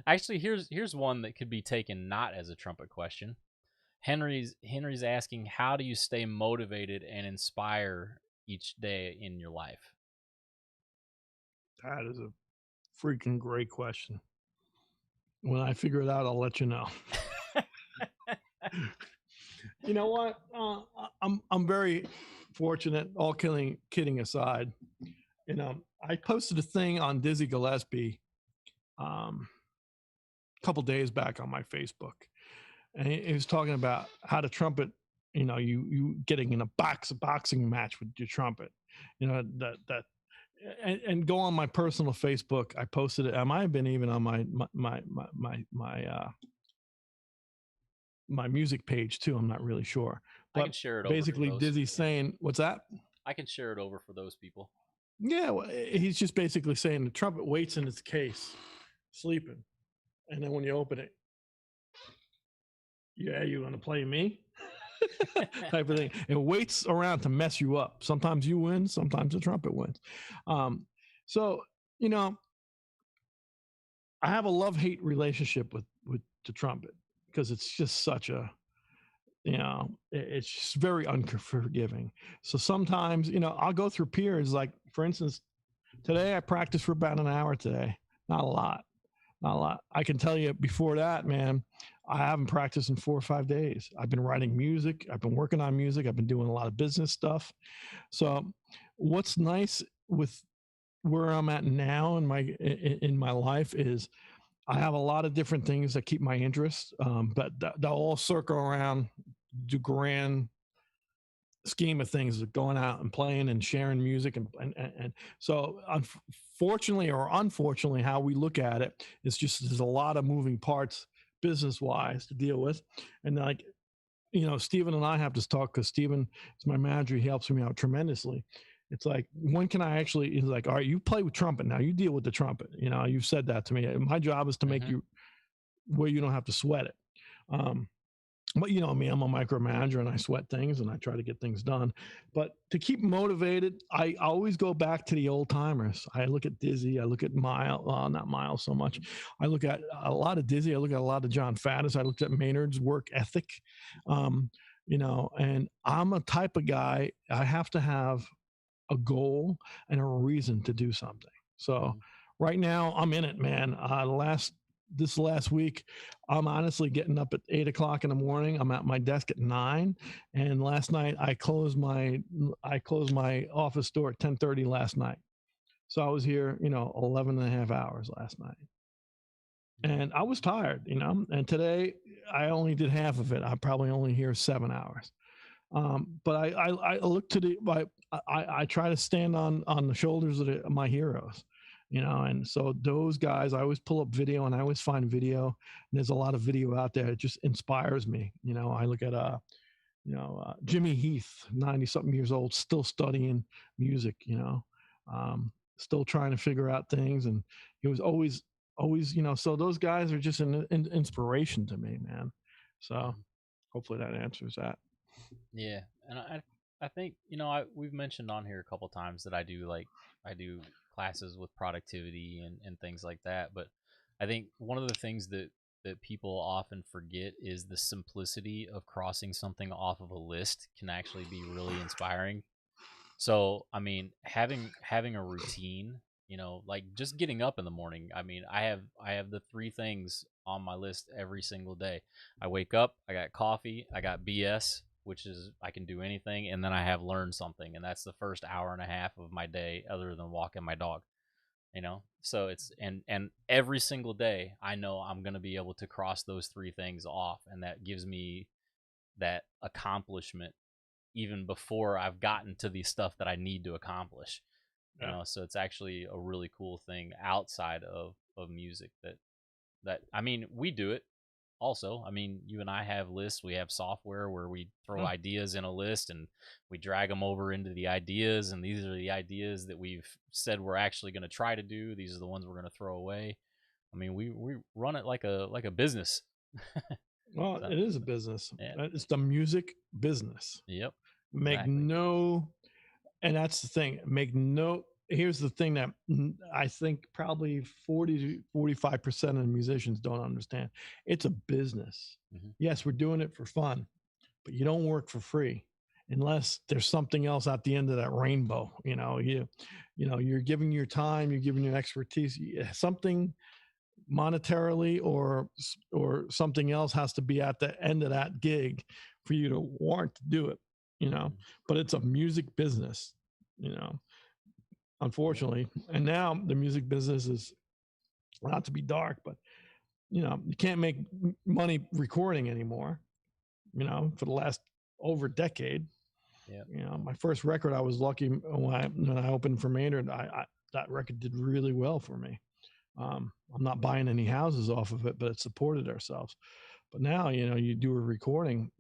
Actually, here's one that could be taken not as a trumpet question. Henry's asking, how do you stay motivated and inspire each day in your life? That is a freaking great question. When I figure it out, I'll let you know. You know what? I'm very fortunate, all kidding aside. You know, I posted a thing on Dizzy Gillespie a couple days back on my Facebook, and he was talking about how to trumpet. You know, you getting in a boxing match with your trumpet. You know, that and go on my personal Facebook. I posted it. I might have been even on my music page too. I'm not really sure. But I can share it basically, over for those. Dizzy's saying, "What's that?" I can share it over for those people. Yeah, well, he's just basically saying the trumpet waits in its case, sleeping, and then when you open it, yeah, you want to play me? Type of thing. It waits around to mess you up. Sometimes you win, sometimes the trumpet wins. So, you know, I have a love-hate relationship with the trumpet because it's just such a, you know, it's just very unforgiving. So sometimes, you know, I'll go through periods like, for instance, today I practiced for about an hour today. Not a lot. I can tell you before that, man, I haven't practiced in 4 or 5 days. I've been writing music. I've been working on music. I've been doing a lot of business stuff. So what's nice with where I'm at now in my life is I have a lot of different things that keep my interest, but they'll all circle around the grand scheme of things of going out and playing and sharing music and so unfortunately or unfortunately how we look at it is just there's a lot of moving parts business wise to deal with. And like, you know, Steven and I have to talk because Steven is my manager. He helps me out tremendously. It's like, when can I actually, he's like, all right, you play with trumpet now, you deal with the trumpet, you know, you've said that to me. My job is to make you where you don't have to sweat it. But you know me, I'm a micromanager and I sweat things and I try to get things done. But to keep motivated, I always go back to the old timers. I look at Dizzy, I look at Miles, not Miles so much. I look at a lot of Dizzy, I look at a lot of John Faddis, I looked at Maynard's work ethic. You know, and I'm a type of guy, I have to have a goal and a reason to do something. So right now I'm in it, man. This last week, I'm honestly getting up at 8 o'clock in the morning. I'm at my desk at 9. And last night I closed my office door at 10:30 last night. So I was here, you know, 11 and a half hours last night. And I was tired, you know, and today I only did half of it. I probably only here 7 hours. But I look to I try to stand on the shoulders of my heroes, you know, and so those guys, I always pull up video and I always find video. And there's a lot of video out there. It just inspires me. You know, I look at, Jimmy Heath, 90 something years old, still studying music, you know, still trying to figure out things. And he was always, you know, so those guys are just an inspiration to me, man. So hopefully that answers that. Yeah. And I think, you know, we've mentioned on here a couple times that I do classes with productivity and things like that. But I think one of the things that people often forget is the simplicity of crossing something off of a list can actually be really inspiring. So, I mean, having a routine, you know, like just getting up in the morning. I mean, I have the 3 things on my list every single day. I wake up, I got coffee, I got BS, which is I can do anything, and then I have learned something, and that's the first hour and a half of my day other than walking my dog, you know. So it's and every single day I know I'm going to be able to cross those 3 things off, and that gives me that accomplishment even before I've gotten to the stuff that I need to accomplish, you know. So it's actually a really cool thing outside of music that I mean, we do it also. I mean, you and I have lists. We have software where we throw ideas in a list and we drag them over into the ideas. And these are the ideas that we've said we're actually going to try to do. These are the ones we're going to throw away. I mean, we run it like a business. Well, So, it is a business. Yeah. It's the music business. Yep. And that's the thing. Here's the thing that I think probably 40 to 45% of the musicians don't understand. It's a business. Yes, we're doing it for fun, but you don't work for free unless there's something else at the end of that rainbow. You know, you're giving your time, you're giving your expertise, something monetarily or something else has to be at the end of that gig for you to want to do it, you know. But it's a music business, you know, unfortunately. And now the music business is, not to be dark, but you know, you can't make money recording anymore, you know, for the last over decade. Yeah. You know, my first record, I was lucky when I opened for Maynard. That record did really well for me. I'm not buying any houses off of it, but it supported ourselves. But now, you know, you do a recording,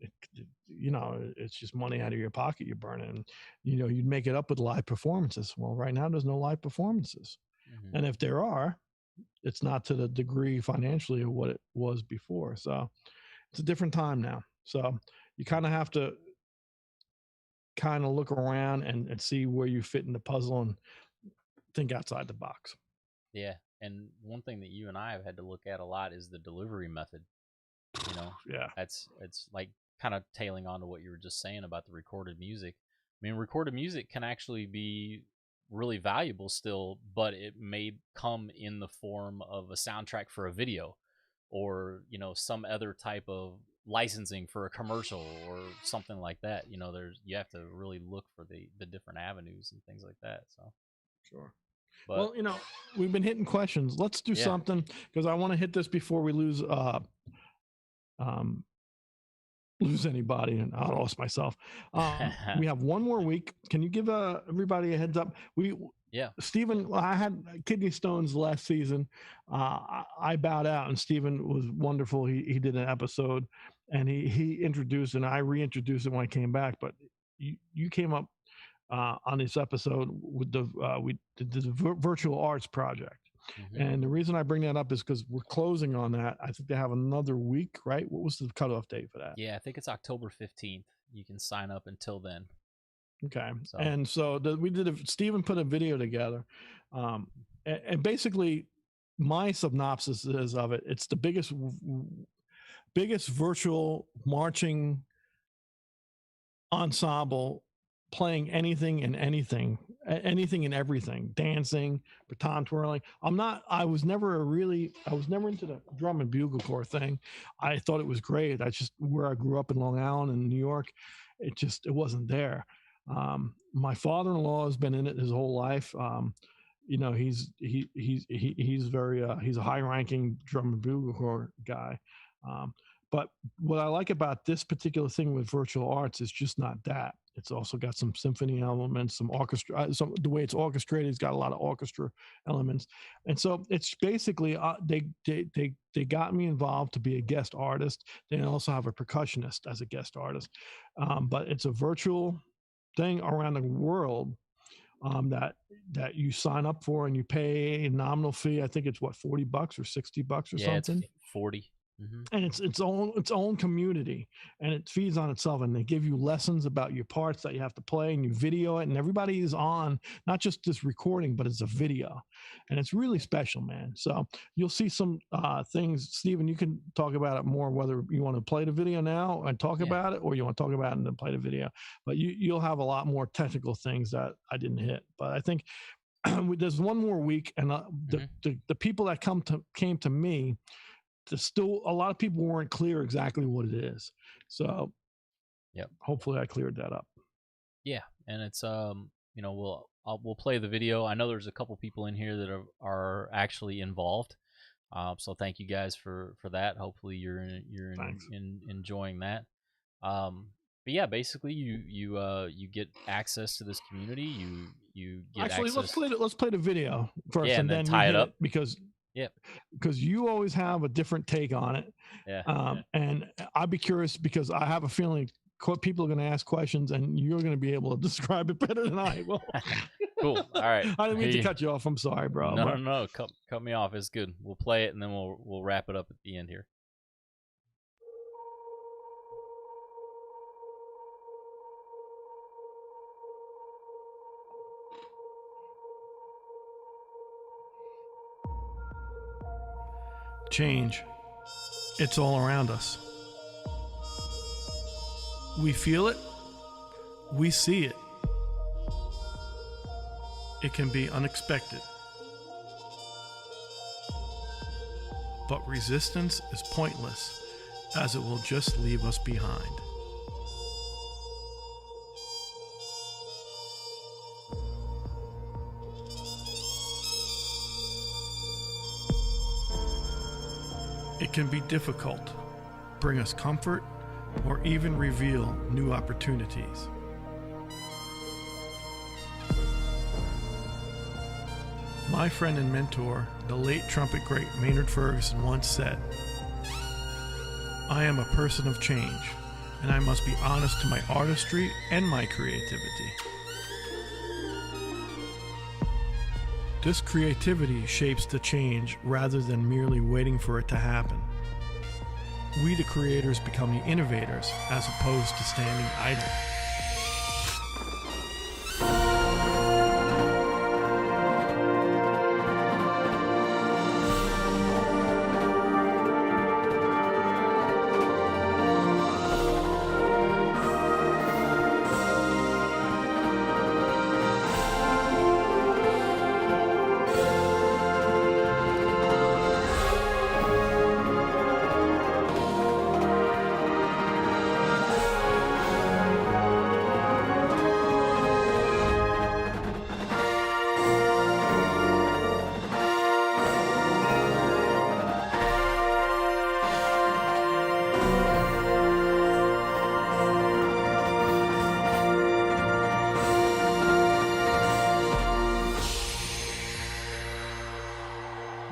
you know, it's just money out of your pocket you're burning. You know, you'd make it up with live performances. Well, right now there's no live performances. Mm-hmm. And if there are, it's not to the degree financially of what it was before. So it's a different time now. So you kind of have to kind of look around and see where you fit in the puzzle and think outside the box. Yeah. And one thing that you and I have had to look at a lot is the delivery method. You know, yeah, it's like kind of tailing on to what you were just saying about the recorded music. I mean, recorded music can actually be really valuable still, but it may come in the form of a soundtrack for a video, or, you know, some other type of licensing for a commercial or something like that. You know, you have to really look for the different avenues and things like that. So sure. But, well, you know, we've been hitting questions. Let's do something, because I want to hit this before we lose anybody, and I lost myself. We have one more week. Can you give everybody a heads up? Stephen, I had kidney stones last season. I bowed out, and Stephen was wonderful. He did an episode, and he introduced, and I reintroduced it when I came back. But you came up on this episode with we did the virtual arts project. Mm-hmm. And the reason I bring that up is because we're closing on that. I think they have another week, right? What was the cutoff date for that? Yeah, I think it's October 15th. You can sign up until then. Okay. And so Stephen put a video together. And basically my synopsis is of it. It's the biggest virtual marching ensemble playing anything and everything, dancing, baton twirling. I was never into the drum and bugle corps thing. I thought it was great. Where I grew up in Long Island in New York, it wasn't there. My father-in-law has been in it his whole life. You know, he's very, he's a high ranking drum and bugle corps guy. But what I like about this particular thing with virtual arts is just not that. It's also got some symphony elements, some orchestra. The way it's orchestrated, it's got a lot of orchestra elements, and so it's basically they got me involved to be a guest artist. They also have a percussionist as a guest artist, but it's a virtual thing around the world that you sign up for, and you pay a nominal fee. I think it's $40 or $60 or something. It's 40. Mm-hmm. And it's its own community, and it feeds on itself, and they give you lessons about your parts that you have to play, and you video it, and everybody is on not just this recording, but it's a video, and it's really special, man. So you'll see some things. Stephen, you can talk about it more, whether you want to play the video now and talk about it, or you want to talk about it and then play the video. But you'll have a lot more technical things that I didn't hit. But I think there's one more week, and the people that came to me, still a lot of people weren't clear exactly what it is. So hopefully I cleared that up. Yeah. And it's you know, we'll play the video. I know there's a couple people in here that are actually involved, so thank you guys for that. Hopefully you're enjoying that. But yeah, basically you get access to this community. You get actually access. Let's play the video first, and then tie it up, because you always have a different take on it. And I'd be curious, because I have a feeling people are going to ask questions, and you're going to be able to describe it better than I will. Cool. All right. I didn't mean to cut you off. I'm sorry, bro. No. Cut me off. It's good. We'll play it, and then we'll wrap it up at the end here. Change. It's all around us. We feel it. We see it. It can be unexpected. But resistance is pointless, as it will just leave us behind. It can be difficult, bring us comfort, or even reveal new opportunities. My friend and mentor, the late trumpet great Maynard Ferguson, once said, "I am a person of change, and I must be honest to my artistry and my creativity. This creativity shapes the change rather than merely waiting for it to happen. We, the creators, become the innovators as opposed to standing idle."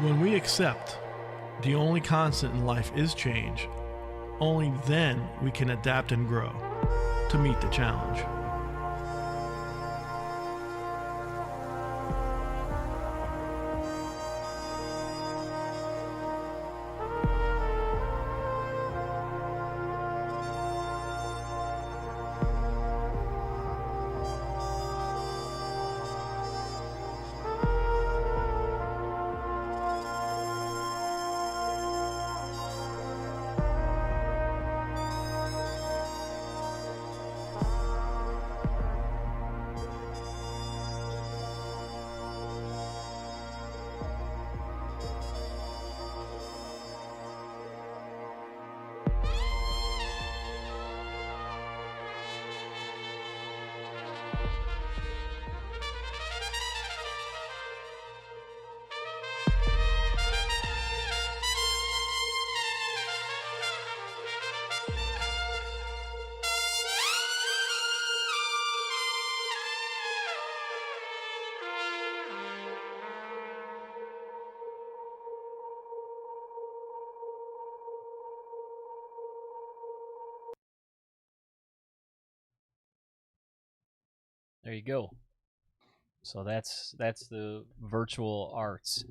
When we accept the only constant in life is change, only then we can adapt and grow to meet the challenge. There you go. So that's the virtual arts.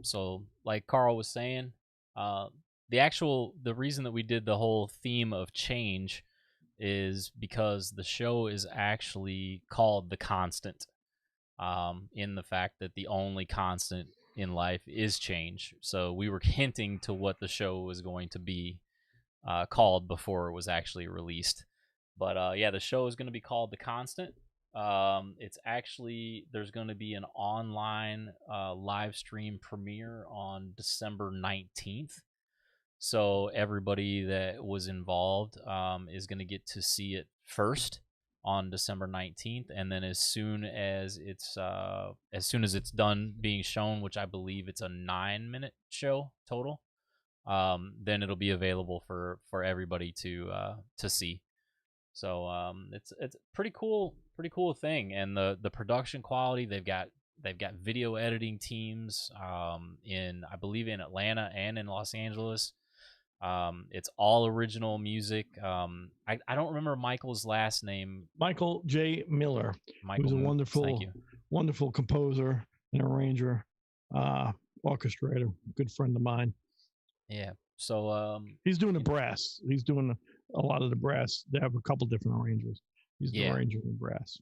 So like Carl was saying, the reason that we did the whole theme of change is because the show is actually called The Constant, in the fact that the only constant in life is change. So we were hinting to what the show was going to be called before it was actually released. But yeah, the show is going to be called The Constant. It's actually, there's going to be an online live stream premiere on December 19th. So everybody that was involved is going to get to see it first on December 19th, and then as soon as it's done being shown, which I believe it's a 9-minute show total, then it'll be available for everybody to see. So it's pretty cool thing, and the production quality, they've got video editing teams I believe in Atlanta and in Los Angeles. It's all original music. I don't remember Michael's last name. Michael J. Miller. Who's a wonderful composer and arranger, orchestrator, good friend of mine. Yeah. So he's doing the brass. He's doing a lot of the brass. They have a couple different arrangers. He's the arranger of the brass,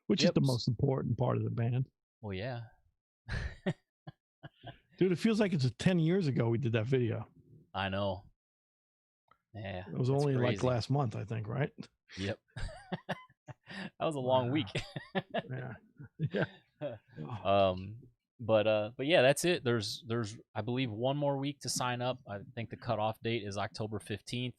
which is the most important part of the band. Well, yeah. Dude, it feels like it's 10 years ago we did that video. I know. Yeah. It was only crazy. Like last month, I think, right? Yep. That was a long week. Yeah. But yeah, that's it. There's I believe one more week to sign up. I think the cutoff date is October 15th.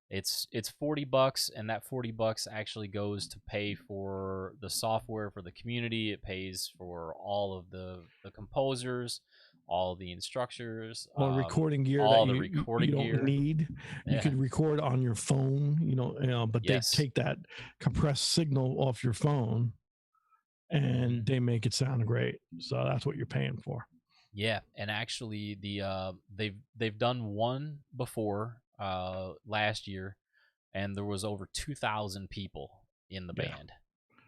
It's $40, and that $40 actually goes to pay for the software for the community. It pays for all of the composers, all the instructors, all recording gear, all that the recording you gear. Don't need. You could record on your phone, but they take that compressed signal off your phone and they make it sound great. So that's what you're paying for. Yeah, and actually they've done one before last year, and there was over 2,000 people in the band.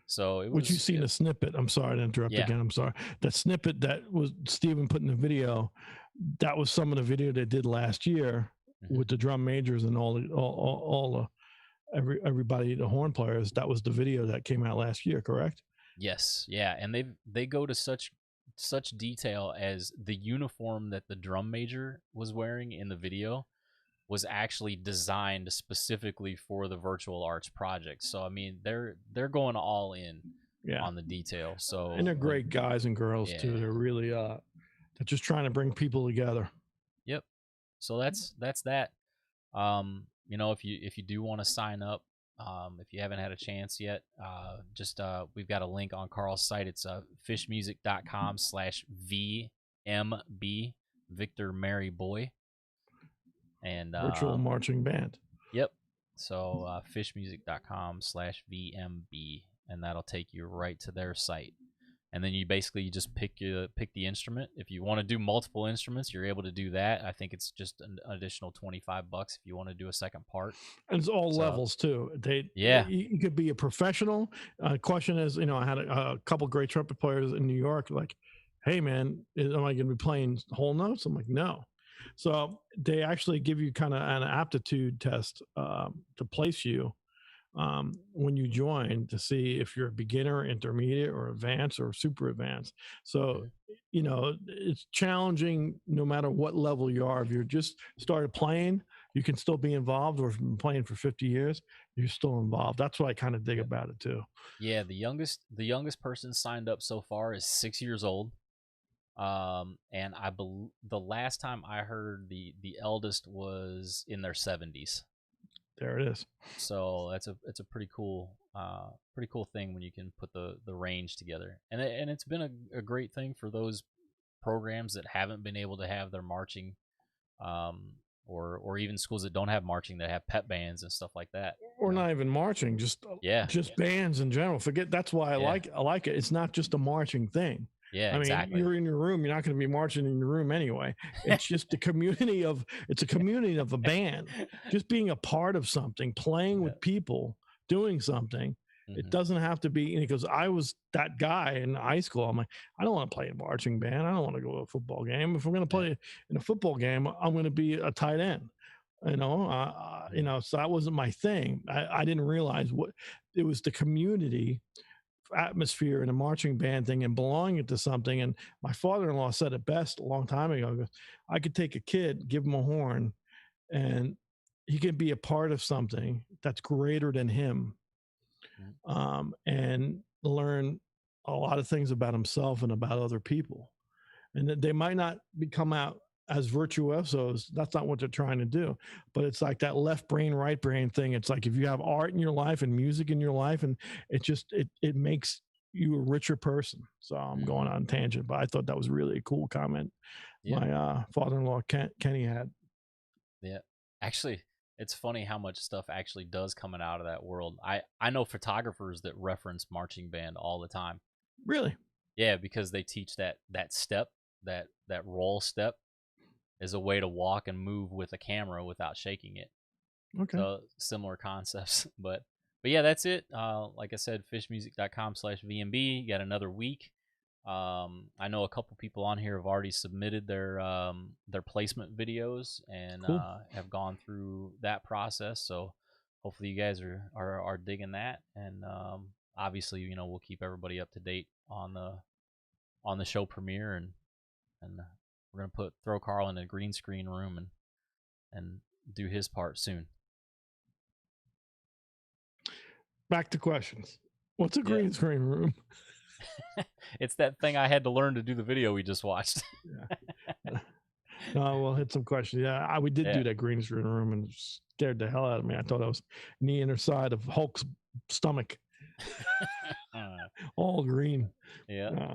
So it Which was. you've seen a snippet. I'm sorry to interrupt again. I'm sorry. That snippet that was Steven put in the video, that was some of the video they did last year with the drum majors and everybody, the horn players. That was the video that came out last year, correct? Yes, yeah, and they go to such detail as the uniform that the drum major was wearing in the video was actually designed specifically for the Virtual Arts project. So I mean, they're going all in on the detail. So and they're great guys and girls too. They're really they're just trying to bring people together. Yep. So that's that. You know, if you do want to sign up, if you haven't had a chance yet, just we've got a link on Carl's site. It's fishmusic.com/VMB, Victor Mary Boy. And Virtual marching band. Yep. So fishmusic.com/VMB, and that'll take you right to their site. And then you basically just pick the instrument. If you want to do multiple instruments, you're able to do that. I think it's just an additional $25 if you want to do a second part. And it's all levels too. You could be a professional. Question is, you know, I had a couple great trumpet players in New York. Like, hey man, am I going to be playing whole notes? I'm like, no. So they actually give you kind of an aptitude test to place you when you join to see if you're a beginner, intermediate, or advanced, or super advanced. So, you know, it's challenging no matter what level you are. If you're just started playing, you can still be involved, or if you've been playing for 50 years, you're still involved. That's what I kind of dig about it too. Yeah, the youngest person signed up so far is 6 years old. And I believe the last time I heard the eldest was in their 70s. There it is. So it's a pretty cool thing when you can put the range together, and it's been a great thing for those programs that haven't been able to have their marching, or even schools that don't have marching that have pep bands and stuff like that. Or not even marching, just bands in general. That's why I like it. It's not just a marching thing. Yeah, I mean, exactly. You're in your room. You're not going to be marching in your room anyway. It's just it's a community of a band, just being a part of something, playing with people, doing something. It doesn't have to be, because I was that guy in high school. I'm like, I don't want to play a marching band. I don't want to go to a football game. If we're going to play in a football game, I'm going to be a tight end. You know, so that wasn't my thing. I didn't realize what it was, the community atmosphere in a marching band thing and belonging to something. And my father-in-law said it best a long time ago. I could take a kid, give him a horn, and he can be a part of something that's greater than him, and learn a lot of things about himself and about other people. And they might not come out as virtuosos. That's not what they're trying to do. But it's like that left brain, right brain thing. It's like if you have art in your life and music in your life, and it makes you a richer person. So I'm going on a tangent, but I thought that was really a cool comment. My father-in-law Kenny had. Yeah, actually, it's funny how much stuff actually does coming out of that world. I know photographers that reference marching band all the time. Really? Yeah, because they teach that step, that roll step, is a way to walk and move with a camera without shaking it. Okay. So similar concepts, but yeah, that's it. Like I said, fishmusic.com/VMB. You got another week. I know a couple people on here have already submitted their placement videos and have gone through that process. So hopefully you guys are digging that. And obviously, you know, we'll keep everybody up to date on the show premiere, and we're gonna throw Carl in a green screen room and do his part soon. Back to questions. What's a green screen room? It's that thing I had to learn to do the video we just watched. We'll hit some questions. Yeah, we did do that green screen room, and scared the hell out of me. I thought I was in the inner side of Hulk's stomach. All green. Yeah.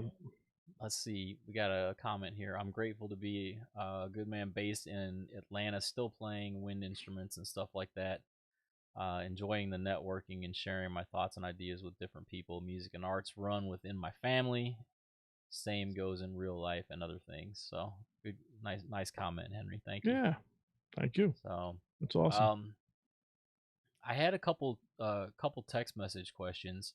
Let's see. We got a comment here. I'm grateful to be a good man based in Atlanta, still playing wind instruments and stuff like that. enjoying the networking and sharing my thoughts and ideas with different people. Music and arts run within my family. Same goes in real life and other things. So good, nice comment, Henry. Thank you. Yeah, thank you. So that's awesome. I had a couple text message questions.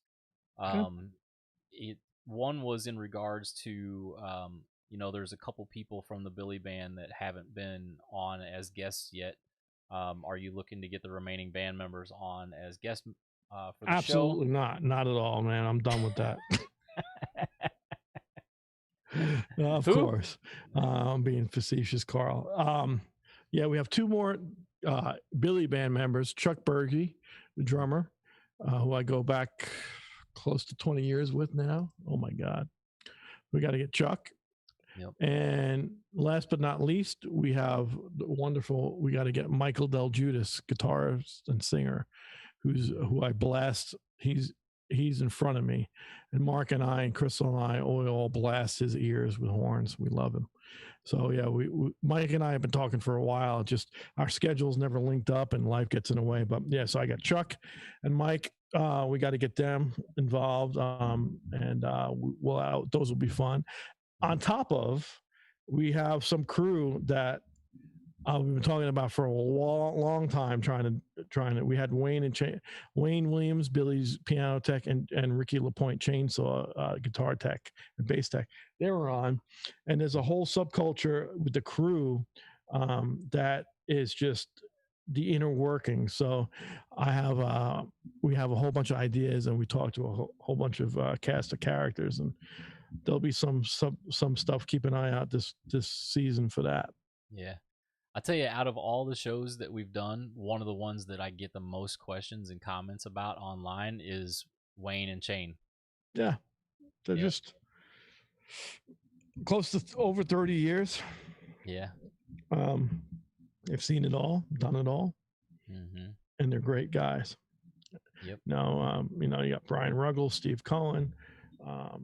Okay. One was in regards to there's a couple people from the Billy Band that haven't been on as guests yet. Are you looking to get the remaining band members on as guests for the Absolutely show? not at all, man. I'm done with that. Of Who? course, I'm being facetious, Carl. Yeah, we have two more Billy Band members: Chuck Berge, the drummer, who I go back close to 20 years with now. Oh my God, we got to get Chuck. Yep. And last but not least, we have the wonderful. We got to get Michael Del Judas, guitarist and singer, who I blast. He's in front of me, and Mark and I and Crystal and I all blast his ears with horns. We love him. So yeah, we Mike and I have been talking for a while. Just our schedules never linked up, and life gets in the way. But yeah, so I got Chuck and Mike. We got to get them involved, and those will be fun. On top of, we have some crew that we've been talking about for a long time. Trying to. We had Wayne Williams, Billy's piano tech, and Ricky LaPointe chainsaw guitar tech and bass tech. They were on, and there's a whole subculture with the crew that is just the inner working. So we have a whole bunch of ideas, and we talked to a whole bunch of cast of characters, and there'll be some stuff. Keep an eye out this season for that. Yeah. I'll tell you, out of all the shows that we've done, one of the ones that I get the most questions and comments about online is Wayne and Chain. Yeah. They're just close to over 30 years. Yeah. They've seen it all, done it all. Mm-hmm. And they're great guys. Yep. Now, you got Brian Ruggles, Steve Cohen, our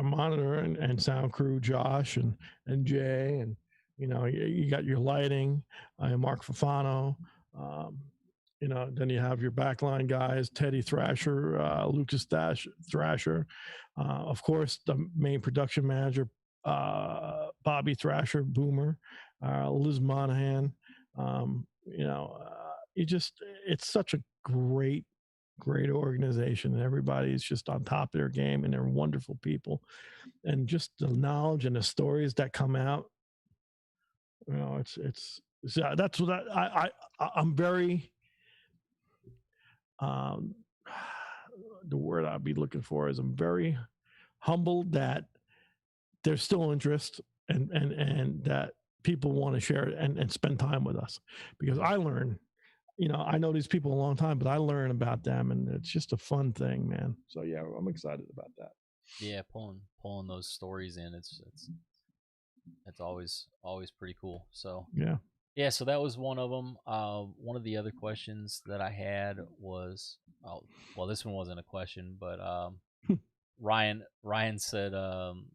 monitor and sound crew, Josh and Jay, and you got your lighting, Mark Fafano. Then you have your backline guys, Teddy Thrasher, Lucas Thrasher, of course, the main production manager, Bobby Thrasher, Boomer, Liz Monahan. It's such a great organization, and everybody's just on top of their game, and they're wonderful people, and just the knowledge and the stories that come out. That's what I'm very. The word I'd be looking for is I'm very humbled that there's still interest and that people want to share it and spend time with us, because I learn. I know these people a long time, but I learn about them, and it's just a fun thing, man. So yeah, I'm excited about that. Yeah, pulling those stories in, it's always pretty cool. So yeah. So that was one of them. One of the other questions that I had was, this one wasn't a question, but Ryan said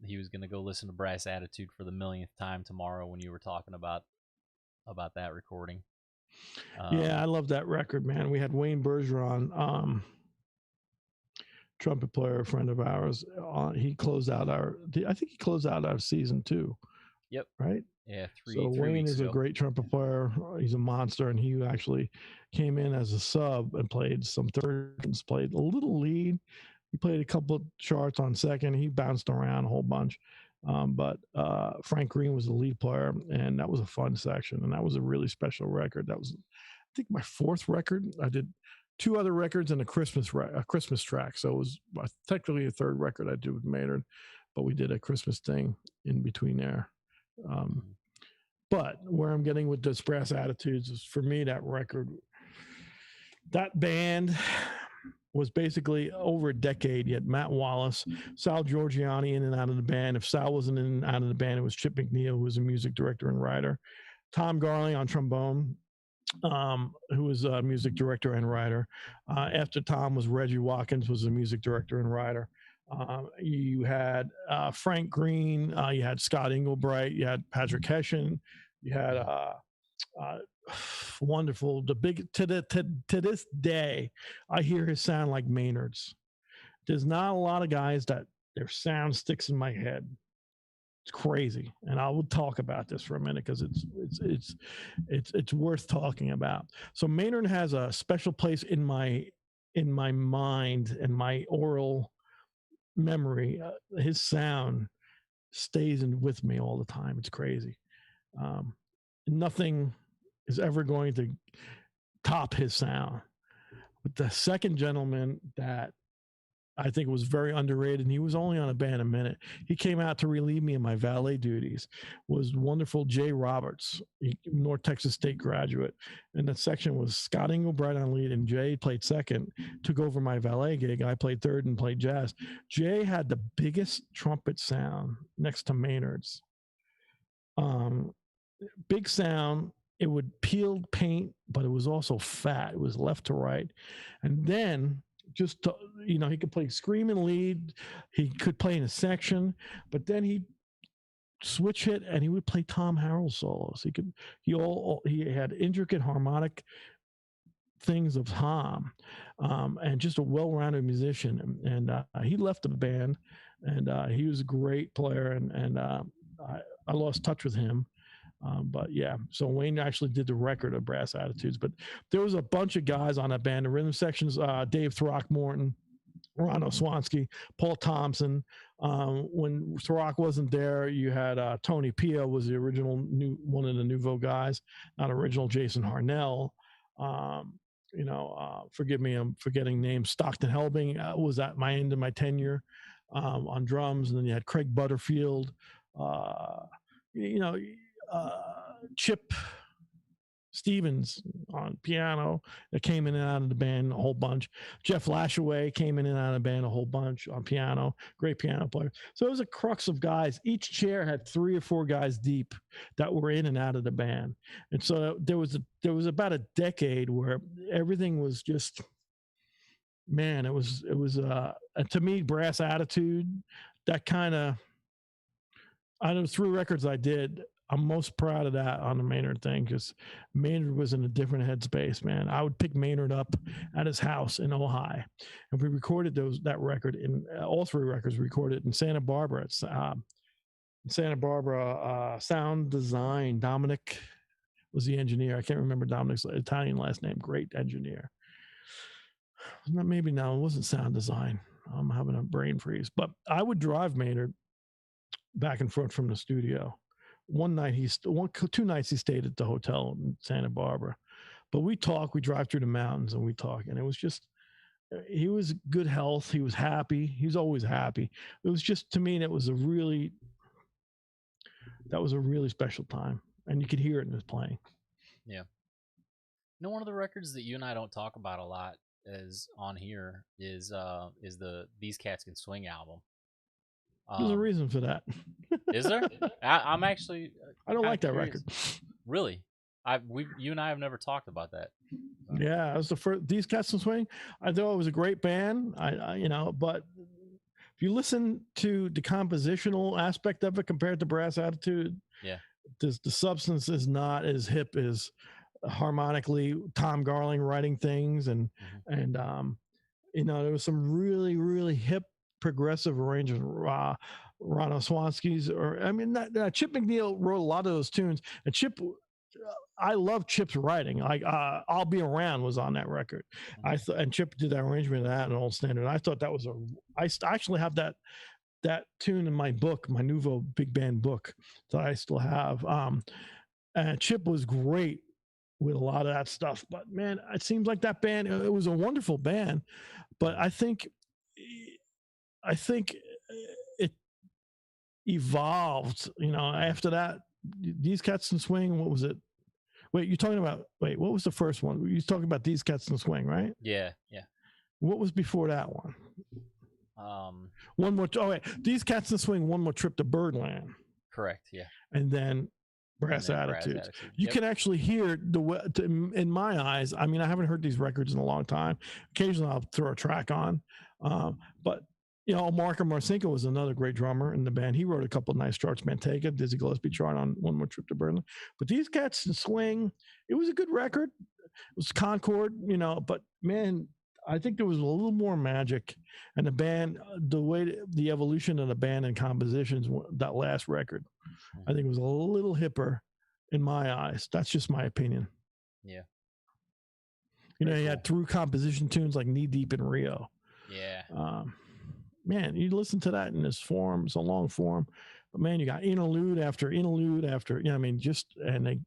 he was going to go listen to Brass Attitude for the millionth time tomorrow when you were talking about that recording. Yeah, I love that record, man. We had Wayne Bergeron, trumpet player, a friend of ours. He closed out I think he closed out our season 2. Yep. Right? Yeah, So Wayne is ago. a great trumpet player. He's a monster, and he actually came in as a sub and played some thirds, played a little lead. He played a couple of charts on second. He bounced around a whole bunch. But Frank Green was the lead player, and that was a fun section, and that was a really special record. That was, I think, my 4th record. I did 2 other records and a Christmas track, so it was technically a 3rd record I did with Maynard, but we did a Christmas thing in between there. But where I'm getting with this Brass Attitudes is, for me, that record, that band was basically over a decade. You had Matt Wallace, Sal Giorgiani in and out of the band. If Sal wasn't in and out of the band, it was Chip McNeil, who was a music director and writer. Tom Garling on trombone, who was a music director and writer. After Tom was Reggie Watkins, was a music director and writer. You had Frank Green, you had Scott Engelbright, you had Patrick Hessian, you had wonderful. The big to this day, I hear his sound like Maynard's. There's not a lot of guys that their sound sticks in my head. It's crazy, and I will talk about this for a minute because it's worth talking about. So Maynard has a special place in my mind and my oral memory. His sound stays with me all the time. It's crazy. Nothing is ever going to top his sound. But the second gentleman that I think was very underrated, and he was only on a band a minute. He came out to relieve me in my valet duties, was wonderful Jay Roberts, North Texas State graduate. And that section was Scott Engelbright on lead, and Jay played second, took over my valet gig. I played third and played jazz. Jay had the biggest trumpet sound next to Maynard's. Big sound. It would peel paint, but it was also fat. It was left to right. And then just to, he could play screaming lead, he could play in a section, but then he'd switch hit and he would play Tom Harrell solos. He had intricate harmonic things of Tom, and just a well-rounded musician. And he left the band, and he was a great player, and I lost touch with him. But yeah, so Wayne actually did the record of Brass Attitudes, but there was a bunch of guys on that band. The rhythm sections, Dave Throckmorton, Ron Oswansky, Paul Thompson. When Throck wasn't there, you had Tony Pia was the original one of the Nouveau guys, not original Jason Harnell. Forgive me, I'm forgetting names. Stockton Helbing was at my end of my tenure on drums, and then you had Craig Butterfield. Chip Stevens on piano that came in and out of the band a whole bunch. Jeff Lashaway came in and out of the band a whole bunch on piano, great piano player. So it was a crux of guys. Each chair had 3 or 4 guys deep that were in and out of the band. And so there was about a decade where everything was just, man, it was to me, Brass Attitude, that kind of, out of the 3 records I did, I'm most proud of that on the Maynard thing, because Maynard was in a different headspace, man. I would pick Maynard up at his house in Ojai, and we recorded that record in all 3 records recorded in Santa Barbara. It's Santa Barbara sound design. Dominic was the engineer. I can't remember Dominic's Italian last name. Great engineer. Maybe now it wasn't sound design. I'm having a brain freeze, but I would drive Maynard back and forth from the studio. 2 nights he stayed at the hotel in Santa Barbara, but we drive through the mountains and we talk, and it was just, he was good health. He was happy. He was always happy. It was just, to me, that was a really special time, and you could hear it in his playing. Yeah. One of the records that you and I don't talk about a lot is on here is the These Cats Can Swing album. There's a reason for that. Is there? I'm actually. I don't like that record. Really? You and I have never talked about that. Yeah, it was the first. These Cats Can Swing. I thought it was a great band. But if you listen to the compositional aspect of it compared to Brass Attitude, yeah, the substance is not as hip as harmonically Tom Garling writing things, and there was some really, really hip progressive arrangement. Ron Oswansky's, Chip McNeil wrote a lot of those tunes, and Chip, I love Chip's writing. Like I'll Be Around was on that record. And Chip did that arrangement of that in Old Standard. I thought that was I actually have that tune in my book, my Nouveau Big Band book that I still have. And Chip was great with a lot of that stuff, but man, it seems like that band, it was a wonderful band, but I think it evolved, after that. These Cats Can Swing, what was it? What was the first one? You talking about These Cats Can Swing, right? Yeah. What was before that one? One more. These Cats Can Swing, One More Trip to Birdland. Correct. Yeah. And then Brass Attitudes. You can actually hear in my eyes. I mean, I haven't heard these records in a long time. Occasionally, I'll throw a track on, but You know, Marco Marcinko was another great drummer in the band. He wrote a couple of nice charts, Manteca, Dizzy Gillespie chart on One More Trip to Berlin. But these cats in Swing, it was a good record. It was Concord, you know, but man, I think there was a little more magic. And the band, the way the evolution of the band and compositions, that last record, I think was a little hipper in my eyes. That's just my opinion. Yeah. You know, he had through composition tunes like Knee Deep in Rio. Yeah. Man, you listen to that in this form, it's a long form, but man, you got interlude after interlude after, you know, I mean, and it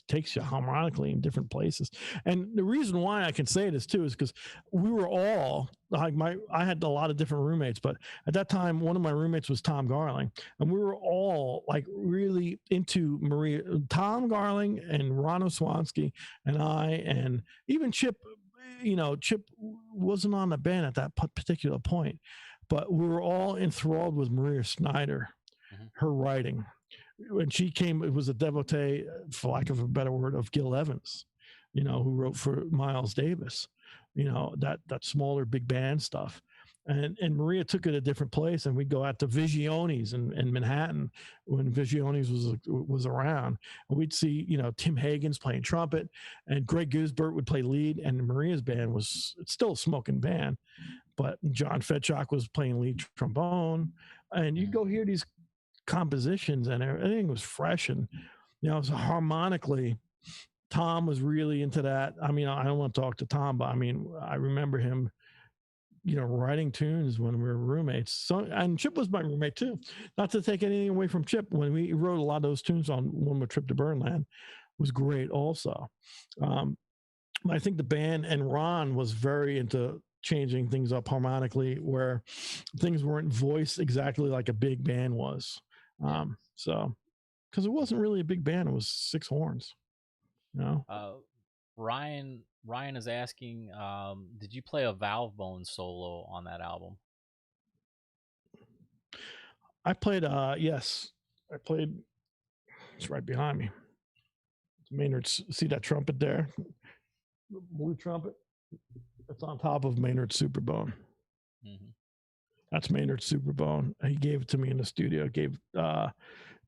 takes you harmonically in different places. And the reason why I can say this too is because we were all like I had a lot of different roommates, but at that time, one of my roommates was Tom Garling, and we were all like really into Maria, Tom Garling and Ron Oswansky and I, and even Chip. You know, Chip wasn't on the band at that particular point, but we were all enthralled with Maria Snyder, her writing. When she came, it was a devotee, for lack of a better word, of Gil Evans, you know, who wrote for Miles Davis, you know, that smaller big band stuff. And Maria took it a different place, and we'd go out to Vigione's in Manhattan when Vigione's was around. And we'd see, you know, Tim Hagen's playing trumpet, and Greg Gisbert would play lead, and Maria's band it's still a smoking band, but John Fetchock was playing lead trombone. And you'd go hear these compositions, and everything was fresh, and, you know, it was harmonically. Tom was really into that. I mean, I don't want to talk to Tom, but I mean, I remember him, you know, writing tunes when we were roommates. So, and Chip was my roommate too. Not to take anything away from Chip, when we wrote a lot of those tunes on One More Trip to Burnland, was great also. I think the band and Ron was very into changing things up harmonically, where things weren't voiced exactly like a big band was. So, because it wasn't really a big band, it was 6 horns. You know. Ryan is asking, did you play a valve bone solo on that album? I played, yes. I played, it's right behind me. Maynard, see that trumpet there? Blue trumpet? It's on top of Maynard's Superbone. That's Maynard's Superbone. He gave it to me in the studio.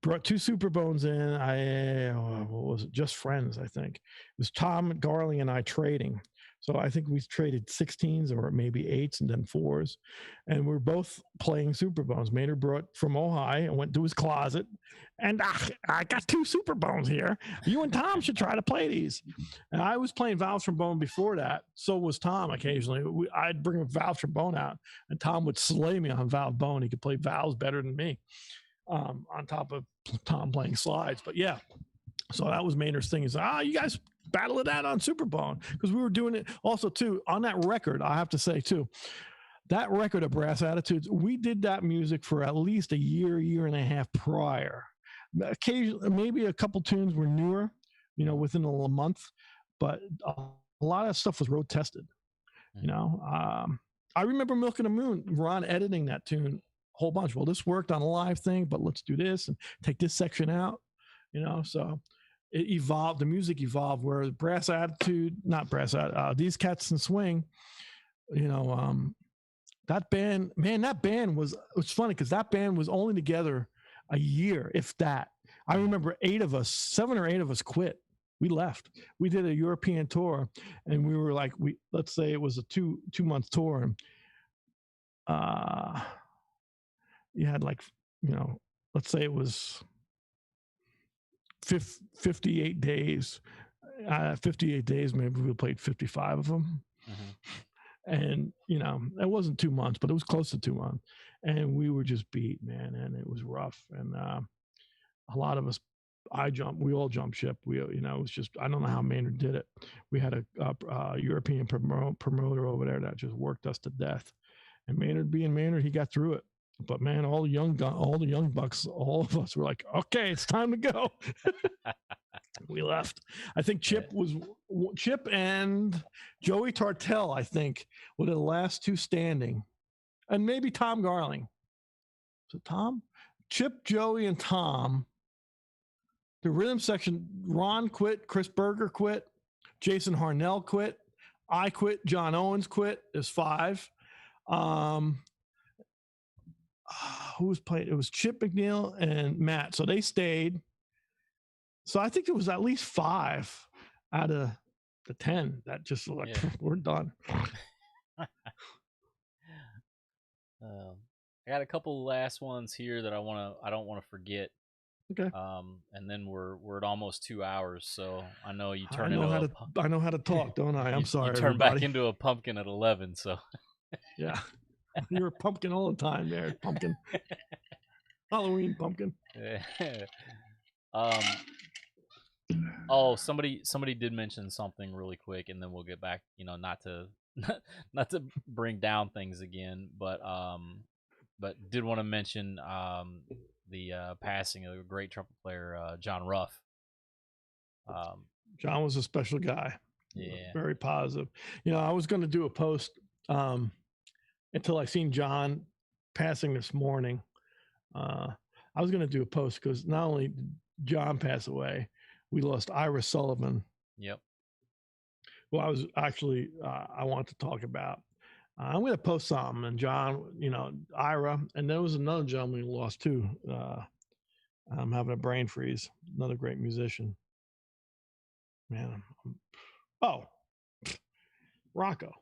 Brought 2 Superbones in. What was it? Just Friends, I think. It was Tom Garling and I trading. So I think we traded 16s or maybe 8s and then 4s. And we're both playing Superbones. Maynard brought from Ohio and went to his closet. And I got 2 Superbones here. You and Tom should try to play these. And I was playing valve trombone before that. So was Tom occasionally. I'd bring a valve trombone out, and Tom would slay me on valve bone. He could play valves better than me. On top of Tom playing slides. But yeah, so that was Maynard's thing, is you guys battle it out on Superbone, because we were doing it also too on that record. I have to say too, that record of Brass Attitudes, we did that music for at least a year and a half prior. Occasionally, maybe a couple tunes were newer, you know, within a month, but a lot of stuff was road tested. You know, I remember Milk and the Moon, Ron editing that tune whole bunch. Well, this worked on a live thing, but let's do this and take this section out, you know. So it evolved, the music evolved, where These Cats in Swing, you know, that band was, it's funny because that band was only together a year, if that. I remember 7 or 8 of us quit. We left. We did a European tour, and we were like, let's say it was a 2-month tour, and you had, like, you know, let's say it was 58 days. 58 days, maybe we played 55 of them. And, you know, it wasn't 2 months, but it was close to 2 months. And we were just beat, man, and it was rough. And a lot of us, we all jumped ship. You know, it was just, I don't know how Maynard did it. We had a European promoter over there that just worked us to death. And Maynard being Maynard, he got through it. But man, all the young bucks, all of us were like, okay, it's time to go. We left. I think Chip and Joey Tartell, I think, were the last 2 standing, and maybe Tom Garling. So Chip, Joey, and Tom. The rhythm section, Ron quit, Chris Berger quit, Jason Harnell quit, I quit, John Owens quit. There's 5. who was playing? It was Chip McNeil and Matt. So they stayed. So I think there was at least 5 out of the 10 that just like, we're done. I got a couple last ones here that I don't want to forget. Okay. And then we're at almost 2 hours, so I know you turn I know how to talk, don't I? I'm sorry. You turn everybody. back into a pumpkin at 11, so yeah, you're a pumpkin all the time, there, pumpkin. Halloween pumpkin. Oh, somebody did mention something really quick, and then we'll get back. Not to bring down things again, but did want to mention the passing of a great trumpet player, John Ruff. John was a special guy. Yeah, very positive. I was going to do a post until I seen John passing this morning. I was going to do a post because not only did John pass away, we lost Ira Sullivan. Yep. Well, I was actually I want to talk about. I'm going to post something, and John, Ira, and there was another gentleman who lost too. I'm having a brain freeze. Another great musician. Man, Rocco.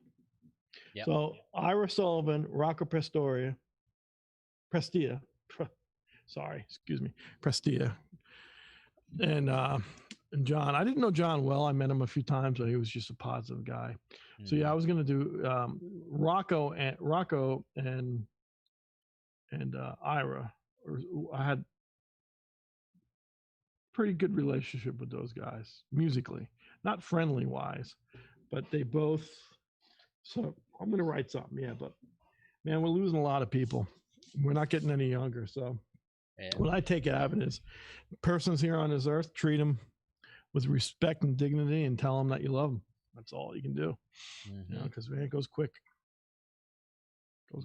Yep. So Ira Sullivan, Rocco Prestia. Sorry, excuse me, Prestia. And John, I didn't know John well. I met him a few times, but he was just a positive guy. Mm-hmm. So yeah, I was going to do Rocco and Ira. I had pretty good relationship with those guys musically, not friendly wise, but they both. So I'm going to write something. Yeah, but man, we're losing a lot of people. We're not getting any younger. So what I take out of it is persons here on this earth, treat them with respect and dignity and tell them that you love them. That's all you can do. Mm-hmm. Because man, it goes quick.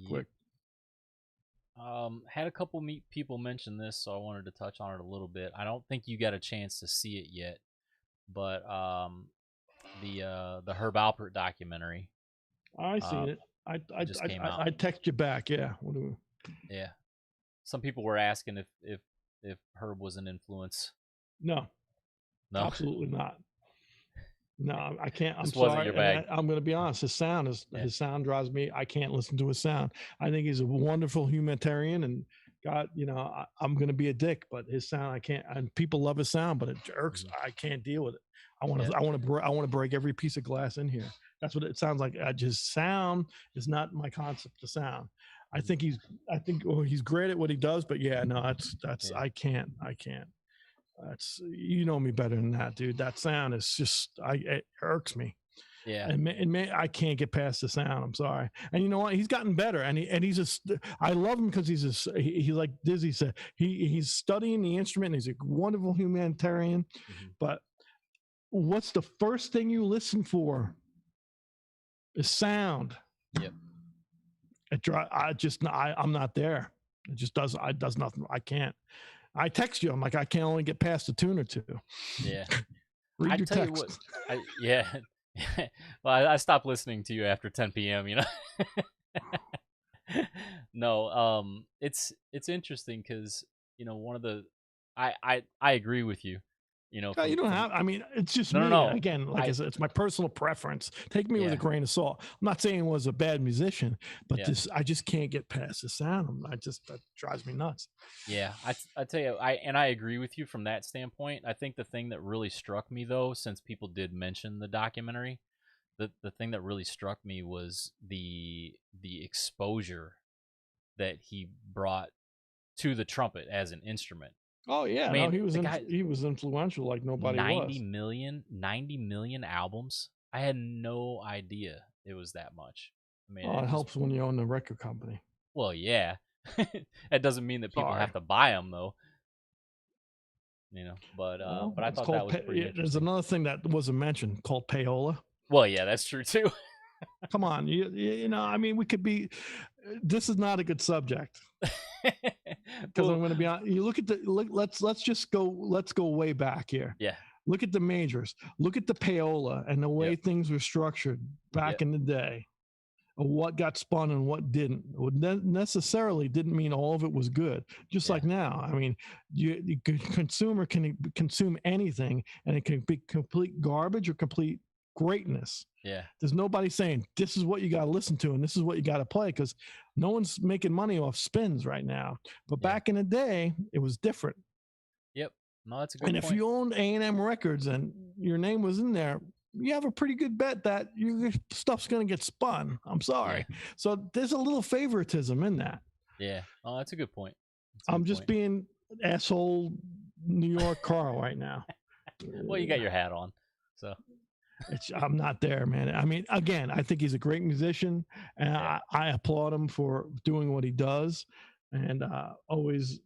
Quick. Had a couple people mention this, so I wanted to touch on it a little bit. I don't think you got a chance to see it yet, but the Herb Alpert documentary. I seen it. I text you back. Yeah. Yeah. Some people were asking if Herb was an influence. No, absolutely not. No, I can't. I'm sorry. Wasn't your bag. I'm going to be honest. His sound drives me. I can't listen to his sound. I think he's a wonderful humanitarian, and God, I'm going to be a dick, but his sound, I can't. And people love his sound, but it irks. I can't deal with it. I want to break every piece of glass in here. That's what it sounds like. Just sound is not my concept of sound. I think he's great at what he does, but yeah, no, that's I can't. That's, me better than that, dude. That sound is just, it irks me. Yeah. And I can't get past the sound. I'm sorry. And you know what? He's gotten better, and I love him because he's like Dizzy said, he's studying the instrument, and he's a wonderful humanitarian. Mm-hmm. But what's the first thing you listen for? Is sound. Yep. I'm not there. It just does nothing. I can't. I text you. I'm like, I can only get past a tune or two. Yeah. Read your text. Well, I stopped listening to you after 10 p.m., No, it's interesting because, one of the, I agree with you. You don't have. I mean, it's just me. No. Again, like I said, it's my personal preference. Take me with a grain of salt. I'm not saying he was a bad musician, but I just can't get past the sound. That drives me nuts. Yeah, I tell you, I agree with you from that standpoint. I think the thing that really struck me, though, since people did mention the documentary, the thing that really struck me was the exposure that he brought to the trumpet as an instrument. Oh yeah, he was influential like nobody 90 million albums. I had no idea it was that much. It helps when you own the record company. Well, yeah. That doesn't mean that people have to buy them though. But I thought that was pretty interesting. There's another thing that wasn't mentioned called payola. Well, yeah, that's true too. Come on, we could be. This is not a good subject. Because I'm going to be honest. You look at let's go way back here. Yeah. Look at the majors. Look at the payola and the way things were structured back in the day. what got spun and what didn't. It necessarily didn't mean all of it was good. Just like now, I mean, consumer can consume anything, and it can be complete garbage or complete greatness. Yeah. There's nobody saying this is what you got to listen to and this is what you got to play, because no one's making money off spins right now. But back in the day, it was different. Yep. No, that's a good point. And if you owned A&M Records and your name was in there, you have a pretty good bet that your stuff's going to get spun. I'm sorry. Yeah. So there's a little favoritism in that. Yeah. Oh, that's a good point. I'm just being asshole New York Carl right now. Well, you got your hat on, so. I'm not there, man. I mean, again, I think he's a great musician, and I applaud him for doing what he does, and always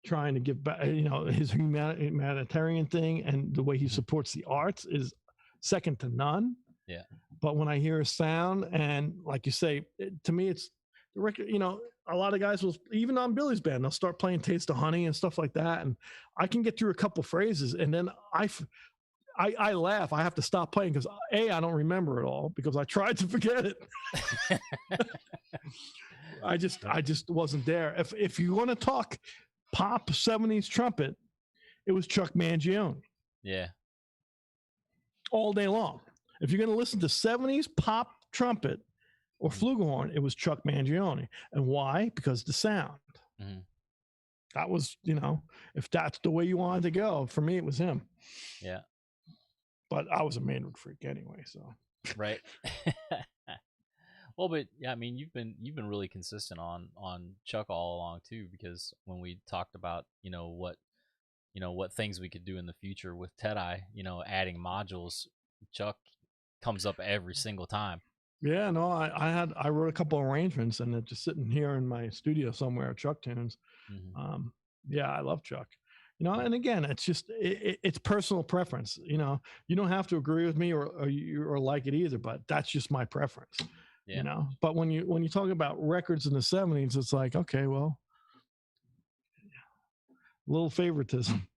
trying to give back. You know, his humanitarian thing and the way he supports the arts is second to none. Yeah. But when I hear his sound, and like you say, to me, it's the record. You know, a lot of guys will, even on Billy's band, they'll start playing "Taste of Honey" and stuff like that, and I can get through a couple phrases, and then I laugh. I have to stop playing because I don't remember it all because I tried to forget it. I just wasn't there. If you want to talk pop 70s trumpet, it was Chuck Mangione. Yeah. All day long. If you're going to listen to 70s pop trumpet or flugelhorn, it was Chuck Mangione. And why? Because the sound. Mm-hmm. That was, you know, if that's the way you wanted to go, for me, it was him. Yeah. But I was a Maynard freak anyway, so. Right. Well, but yeah, I mean, you've been really consistent on Chuck all along too, because when we talked about, what things we could do in the future with T.Ë.T.I, adding modules, Chuck comes up every single time. Yeah, no, I wrote a couple of arrangements, and they're just sitting here in my studio somewhere, Chuck tunes. Mm-hmm. Yeah, I love Chuck. And again, it's just it's personal preference. You don't have to agree with me or like it either, but that's just my preference. Yeah. But when you talk about records in the 70s, it's like, okay, well, a little favoritism.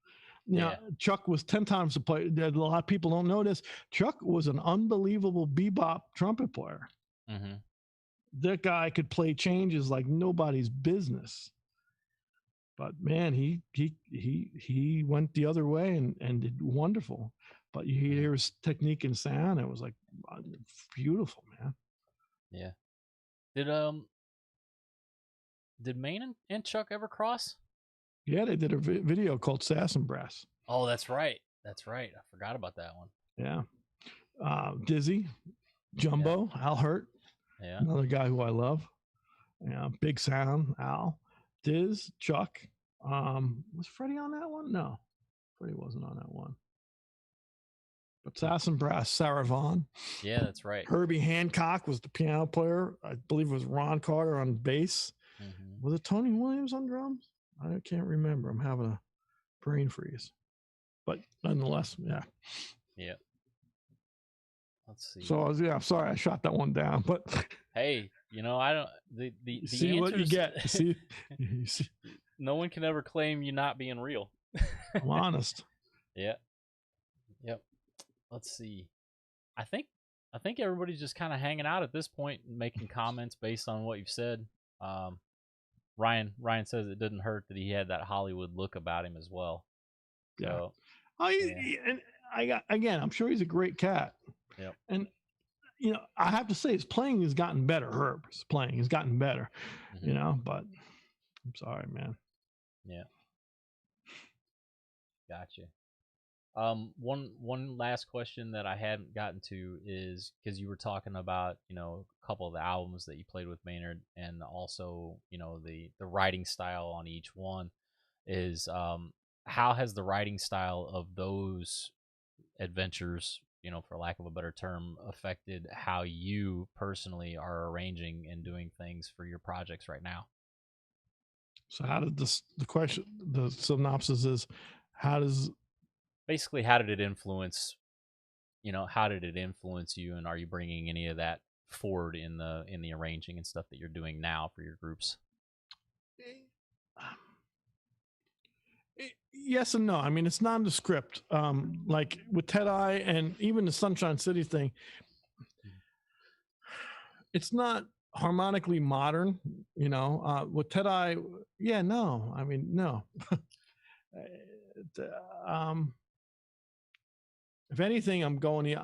Yeah. Chuck was 10 times the player. A lot of people don't know this. Chuck was an unbelievable bebop trumpet player. Mm-hmm. That guy could play changes like nobody's business. But man, he went the other way and did wonderful. But you hear his technique and sound, it was like beautiful, man. Yeah. Did Maine and Chuck ever cross? Yeah, they did a video called Sass and Brass. Oh, that's right. That's right. I forgot about that one. Yeah. Dizzy, Jumbo, Alpert. Yeah. Another guy who I love. Yeah. Big sound, Al. Diz, Chuck. Was Freddie on that one? No, Freddie wasn't on that one. But Sass and Brass, Sarah Vaughan. Yeah, that's right. Herbie Hancock was the piano player. I believe it was Ron Carter on bass. Mm-hmm. Was it Tony Williams on drums? I can't remember. I'm having a brain freeze. But nonetheless, yeah. Yeah. Let's see. So I'm sorry I shot that one down, but hey, I don't the see answers, what you get. See, no one can ever claim you not being real. I'm honest. Yeah. Yep. Let's see. I think everybody's just kind of hanging out at this point and making comments based on what you've said. Ryan says it didn't hurt that he had that Hollywood look about him as well. Yeah. And I'm sure he's a great cat. Yeah. And I have to say his playing has gotten better. Herb's playing has gotten better. Mm-hmm. But I'm sorry, man. Yeah. Gotcha. One last question that I hadn't gotten to is because you were talking about, a couple of the albums that you played with Maynard, and also, the writing style on each one is, how has the writing style of those adventures, for lack of a better term, affected how you personally are arranging and doing things for your projects right now? So how did the synopsis is, how did it influence, how did it influence you, and are you bringing any of that forward in the arranging and stuff that you're doing now for your groups? Yes and no. I mean, it's nondescript. Like with T.Ë.T.I and even the Sunshine City thing, it's not harmonically modern, with Ted-I. Yeah, no, I mean, no. If anything, I'm going,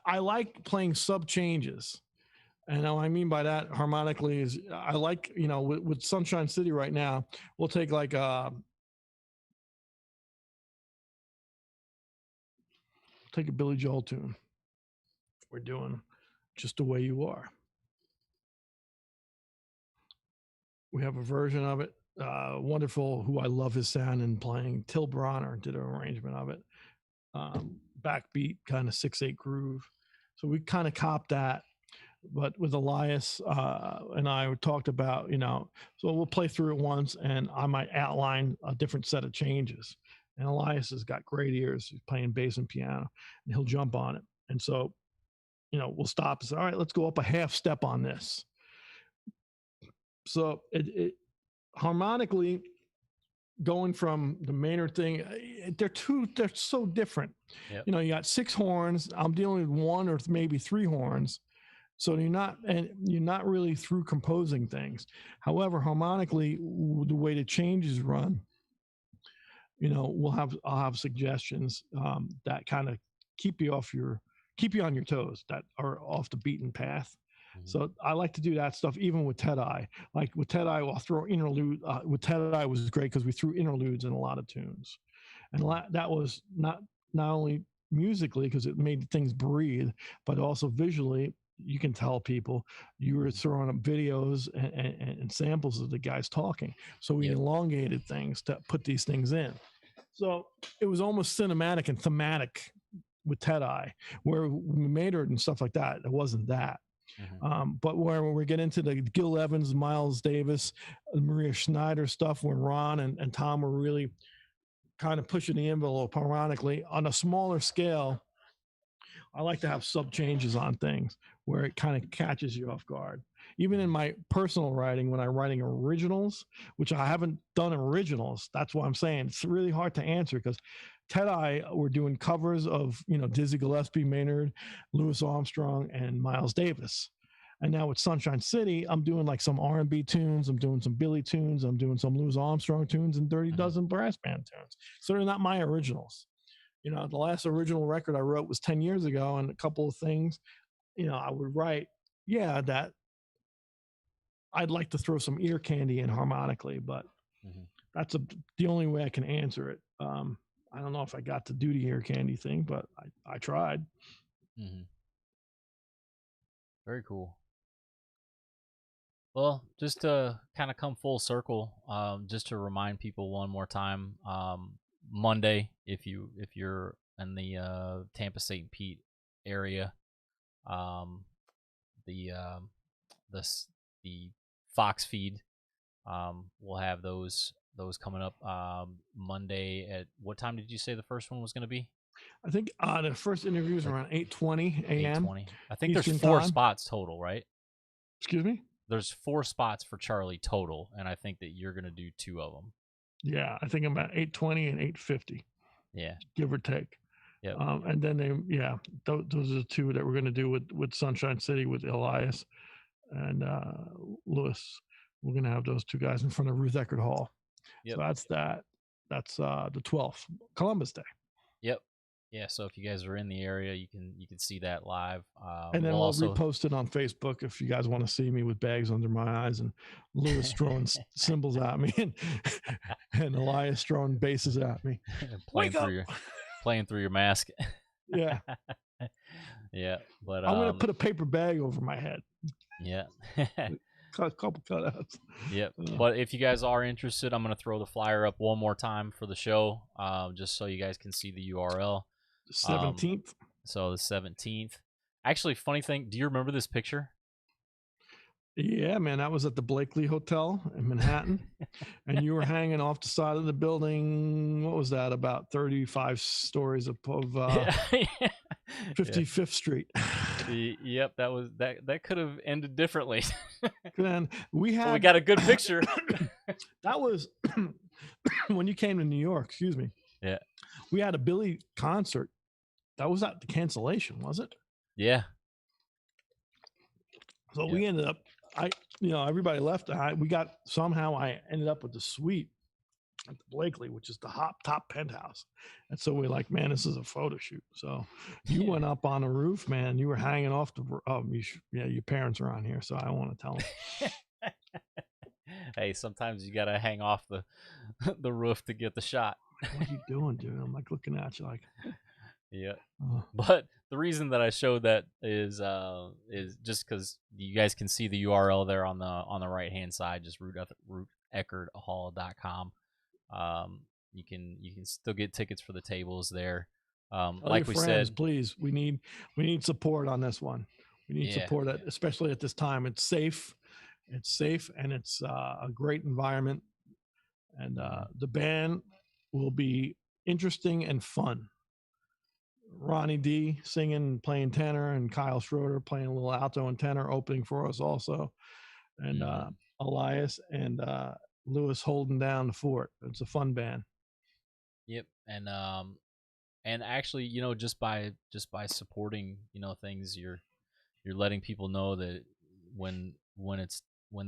I like playing sub changes. And what I mean by that harmonically is I like, with Sunshine City right now, we'll take like take a Billy Joel tune. We're doing Just the Way You Are. We have a version of it. Wonderful, who I love his sound and playing. Till Bronner did an arrangement of it. Backbeat, kind of 6/8 groove. So we kind of copped that. But with Elias and I talked about, so we'll play through it once and I might outline a different set of changes. And Elias has got great ears. He's playing bass and piano and he'll jump on it. And so, we'll stop and say, all right, let's go up a half step on this. So it harmonically, going from the Maynard thing, they're so different. Yep. You got 6 horns. I'm dealing with 1 or maybe 3 horns. So you're not really through composing things. However, harmonically, the way the changes run, I'll have suggestions that kind of keep you on your toes, that are off the beaten path. Mm-hmm. So I like to do that stuff even with Ted-I. Like with Ted-I, I'll throw interlude. With Ted-I was great because we threw interludes in a lot of tunes, and that was not only musically because it made things breathe, but also visually. You can tell people you were throwing up videos and samples of the guys talking. So we elongated things to put these things in. So it was almost cinematic and thematic with Ted-I, where we Maynard and stuff like that. It wasn't that. Mm-hmm. But when we get into the Gil Evans, Miles Davis, Maria Schneider stuff, when Ron and Tom were really kind of pushing the envelope harmonically on a smaller scale, I like to have sub changes on things where it kind of catches you off guard. Even in my personal writing, when I'm writing originals, which I haven't done originals, that's what I'm saying. It's really hard to answer because Ted-I were doing covers of, Dizzy Gillespie, Maynard, Louis Armstrong, and Miles Davis. And now with Sunshine City, I'm doing like some R&B tunes. I'm doing some Billy tunes. I'm doing some Louis Armstrong tunes and Dirty Dozen brass band tunes. So they're not my originals. The last original record I wrote was 10 years ago, and a couple of things, I would write, that I'd like to throw some ear candy in harmonically, but that's the only way I can answer it. I don't know if I got to do the ear candy thing, but I tried. Mm-hmm. Very cool. Well, just to kind of come full circle, just to remind people one more time, Monday, if you're in the Tampa St. Pete area, the Fox feed, we'll have those coming up Monday at what time did you say the first one was going to be? I think the first interview is around 8:20 a.m. 8:20. I think Eastern there's 4 time. spots total, right? Excuse me? There's 4 spots for Charlie total, and I think that you're going to do 2 of them. Yeah, I think I'm at 8:20 and 8:50. Yeah, give or take. Yeah. And then those are the 2 that we're going to do with Sunshine City with Elias and Lewis. We're going to have those 2 guys in front of Ruth Eckerd Hall. Yep. So that's that. That's the 12th, Columbus Day. Yep. Yeah. So if you guys are in the area, you can see that live. And then we'll also repost it on Facebook if you guys want to see me with bags under my eyes and Lewis throwing cymbals at me and Elias throwing basses at me. Playing through your mask. Yeah. Yeah. But I'm going to put a paper bag over my head. Yeah. A couple cutouts. Yep. But if you guys are interested, I'm going to throw the flyer up one more time for the show, just so you guys can see the URL. The 17th. So the 17th. Actually, funny thing, do you remember this picture? Yeah, man, that was at the Blakely Hotel in Manhattan. And you were hanging off the side of the building. What was that? About 35 stories above 55th Street. Yep, that could have ended differently. Man, we got a good picture. That was when you came to New York, excuse me. Yeah. We had a Billy concert. That was at the cancellation, was it? Yeah. So we ended up, everybody left. I ended up with the suite at the Blakely, which is the top penthouse. And so we're like, man, this is a photo shoot. So you went up on the roof, man. You were hanging off your parents are on here, so I want to tell them. Hey, sometimes you got to hang off the roof to get the shot. What are you doing, dude? I'm like looking at you like, yeah. But the reason that I showed that is just because you guys can see the URL there on the right hand side, just rooteckerdhall.com. You can still get tickets for the tables there. Like we said, please, we need support on this one. We need support, especially at this time. It's safe, and it's a great environment, and the band will be interesting and fun. Ronnie D singing, playing tenor, and Kyle Schroeder playing a little alto and tenor, opening for us also, and Elias and Lewis holding down the fort. It's a fun band. Yep, and actually, just by supporting, things, you're letting people know that when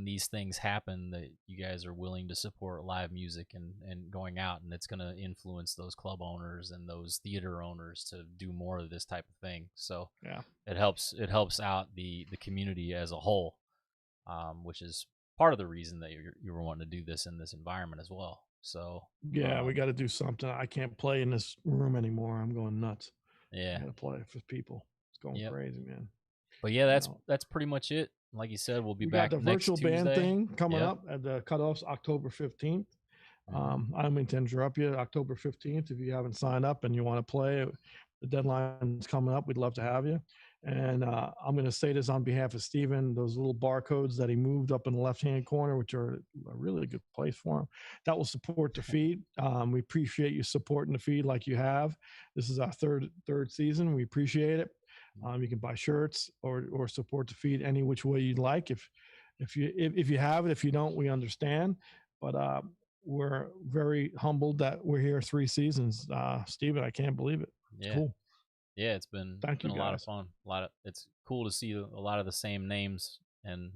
these things happen, that you guys are willing to support live music and going out, and it's going to influence those club owners and those theater owners to do more of this type of thing. So it helps out the community as a whole, which is part of the reason that you were wanting to do this in this environment as well. So we got to do something. I can't play in this room anymore. I'm going nuts. I got to play for people. It's going crazy, man. But that's pretty much it. Like you said, we'll be back got the next virtual Tuesday. band thing coming up at the cutoffs October 15th. I don't mean to interrupt you. October 15th, if you haven't signed up and you want to play, the deadline's coming up. We'd love to have you. And I'm going to say this on behalf of Steven, those little barcodes that he moved up in the left-hand corner, which are a really good place for him, that will support the feed. We appreciate you supporting the feed like you have. This is our third season. We appreciate it. You can buy shirts or support the feed any which way you'd like. If you have it, if you don't, we understand. But we're very humbled that we're here 3 seasons. Steven, I can't believe it. It's cool. Yeah, it's been a lot of fun. It's cool to see a lot of the same names and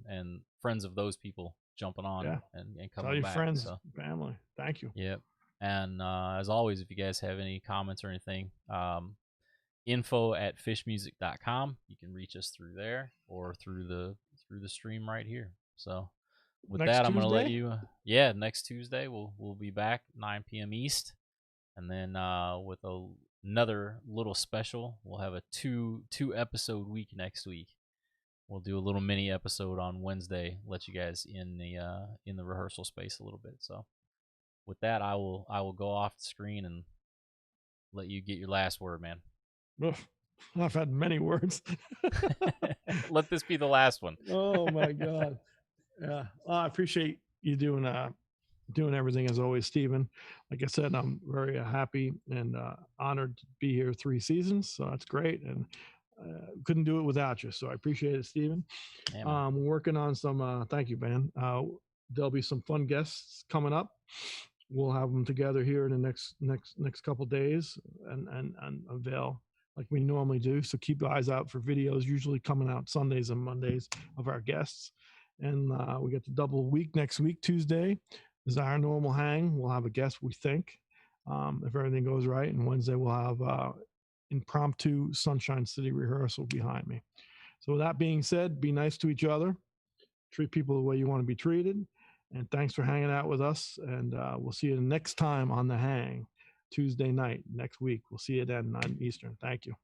friends of those people jumping on and coming back. Tell your friends, family. Thank you. Yep. And as always, if you guys have any comments or anything, info@fishmusic.com. You can reach us through there or through the stream right here. So with that, I'm going to let you. Next Tuesday we'll be back 9 p.m. East, and then with another little special, we'll have a two episode week next week. We'll do a little mini episode on Wednesday. Let you guys in the rehearsal space a little bit. So with that, I will go off the screen and let you get your last word, man. I've had many words. Let this be the last one. Oh my God. Yeah. Well, I appreciate you doing everything as always, Steven. Like I said, I'm very happy and honored to be here 3 seasons. So that's great. And couldn't do it without you. So I appreciate it, Steven. We're working on some, thank you, man. There'll be some fun guests coming up. We'll have them together here in the next couple days and unveil like we normally do. So keep your eyes out for videos, usually coming out Sundays and Mondays, of our guests. And we got the double week next week. Tuesday is our normal hang. We'll have a guest, we think, if everything goes right. And Wednesday we'll have impromptu Sunshine City rehearsal behind me. So with that being said, be nice to each other. Treat people the way you want to be treated. And thanks for hanging out with us. And we'll see you next time on The Hang, Tuesday night next week. We'll see you then, 9 Eastern. Thank you.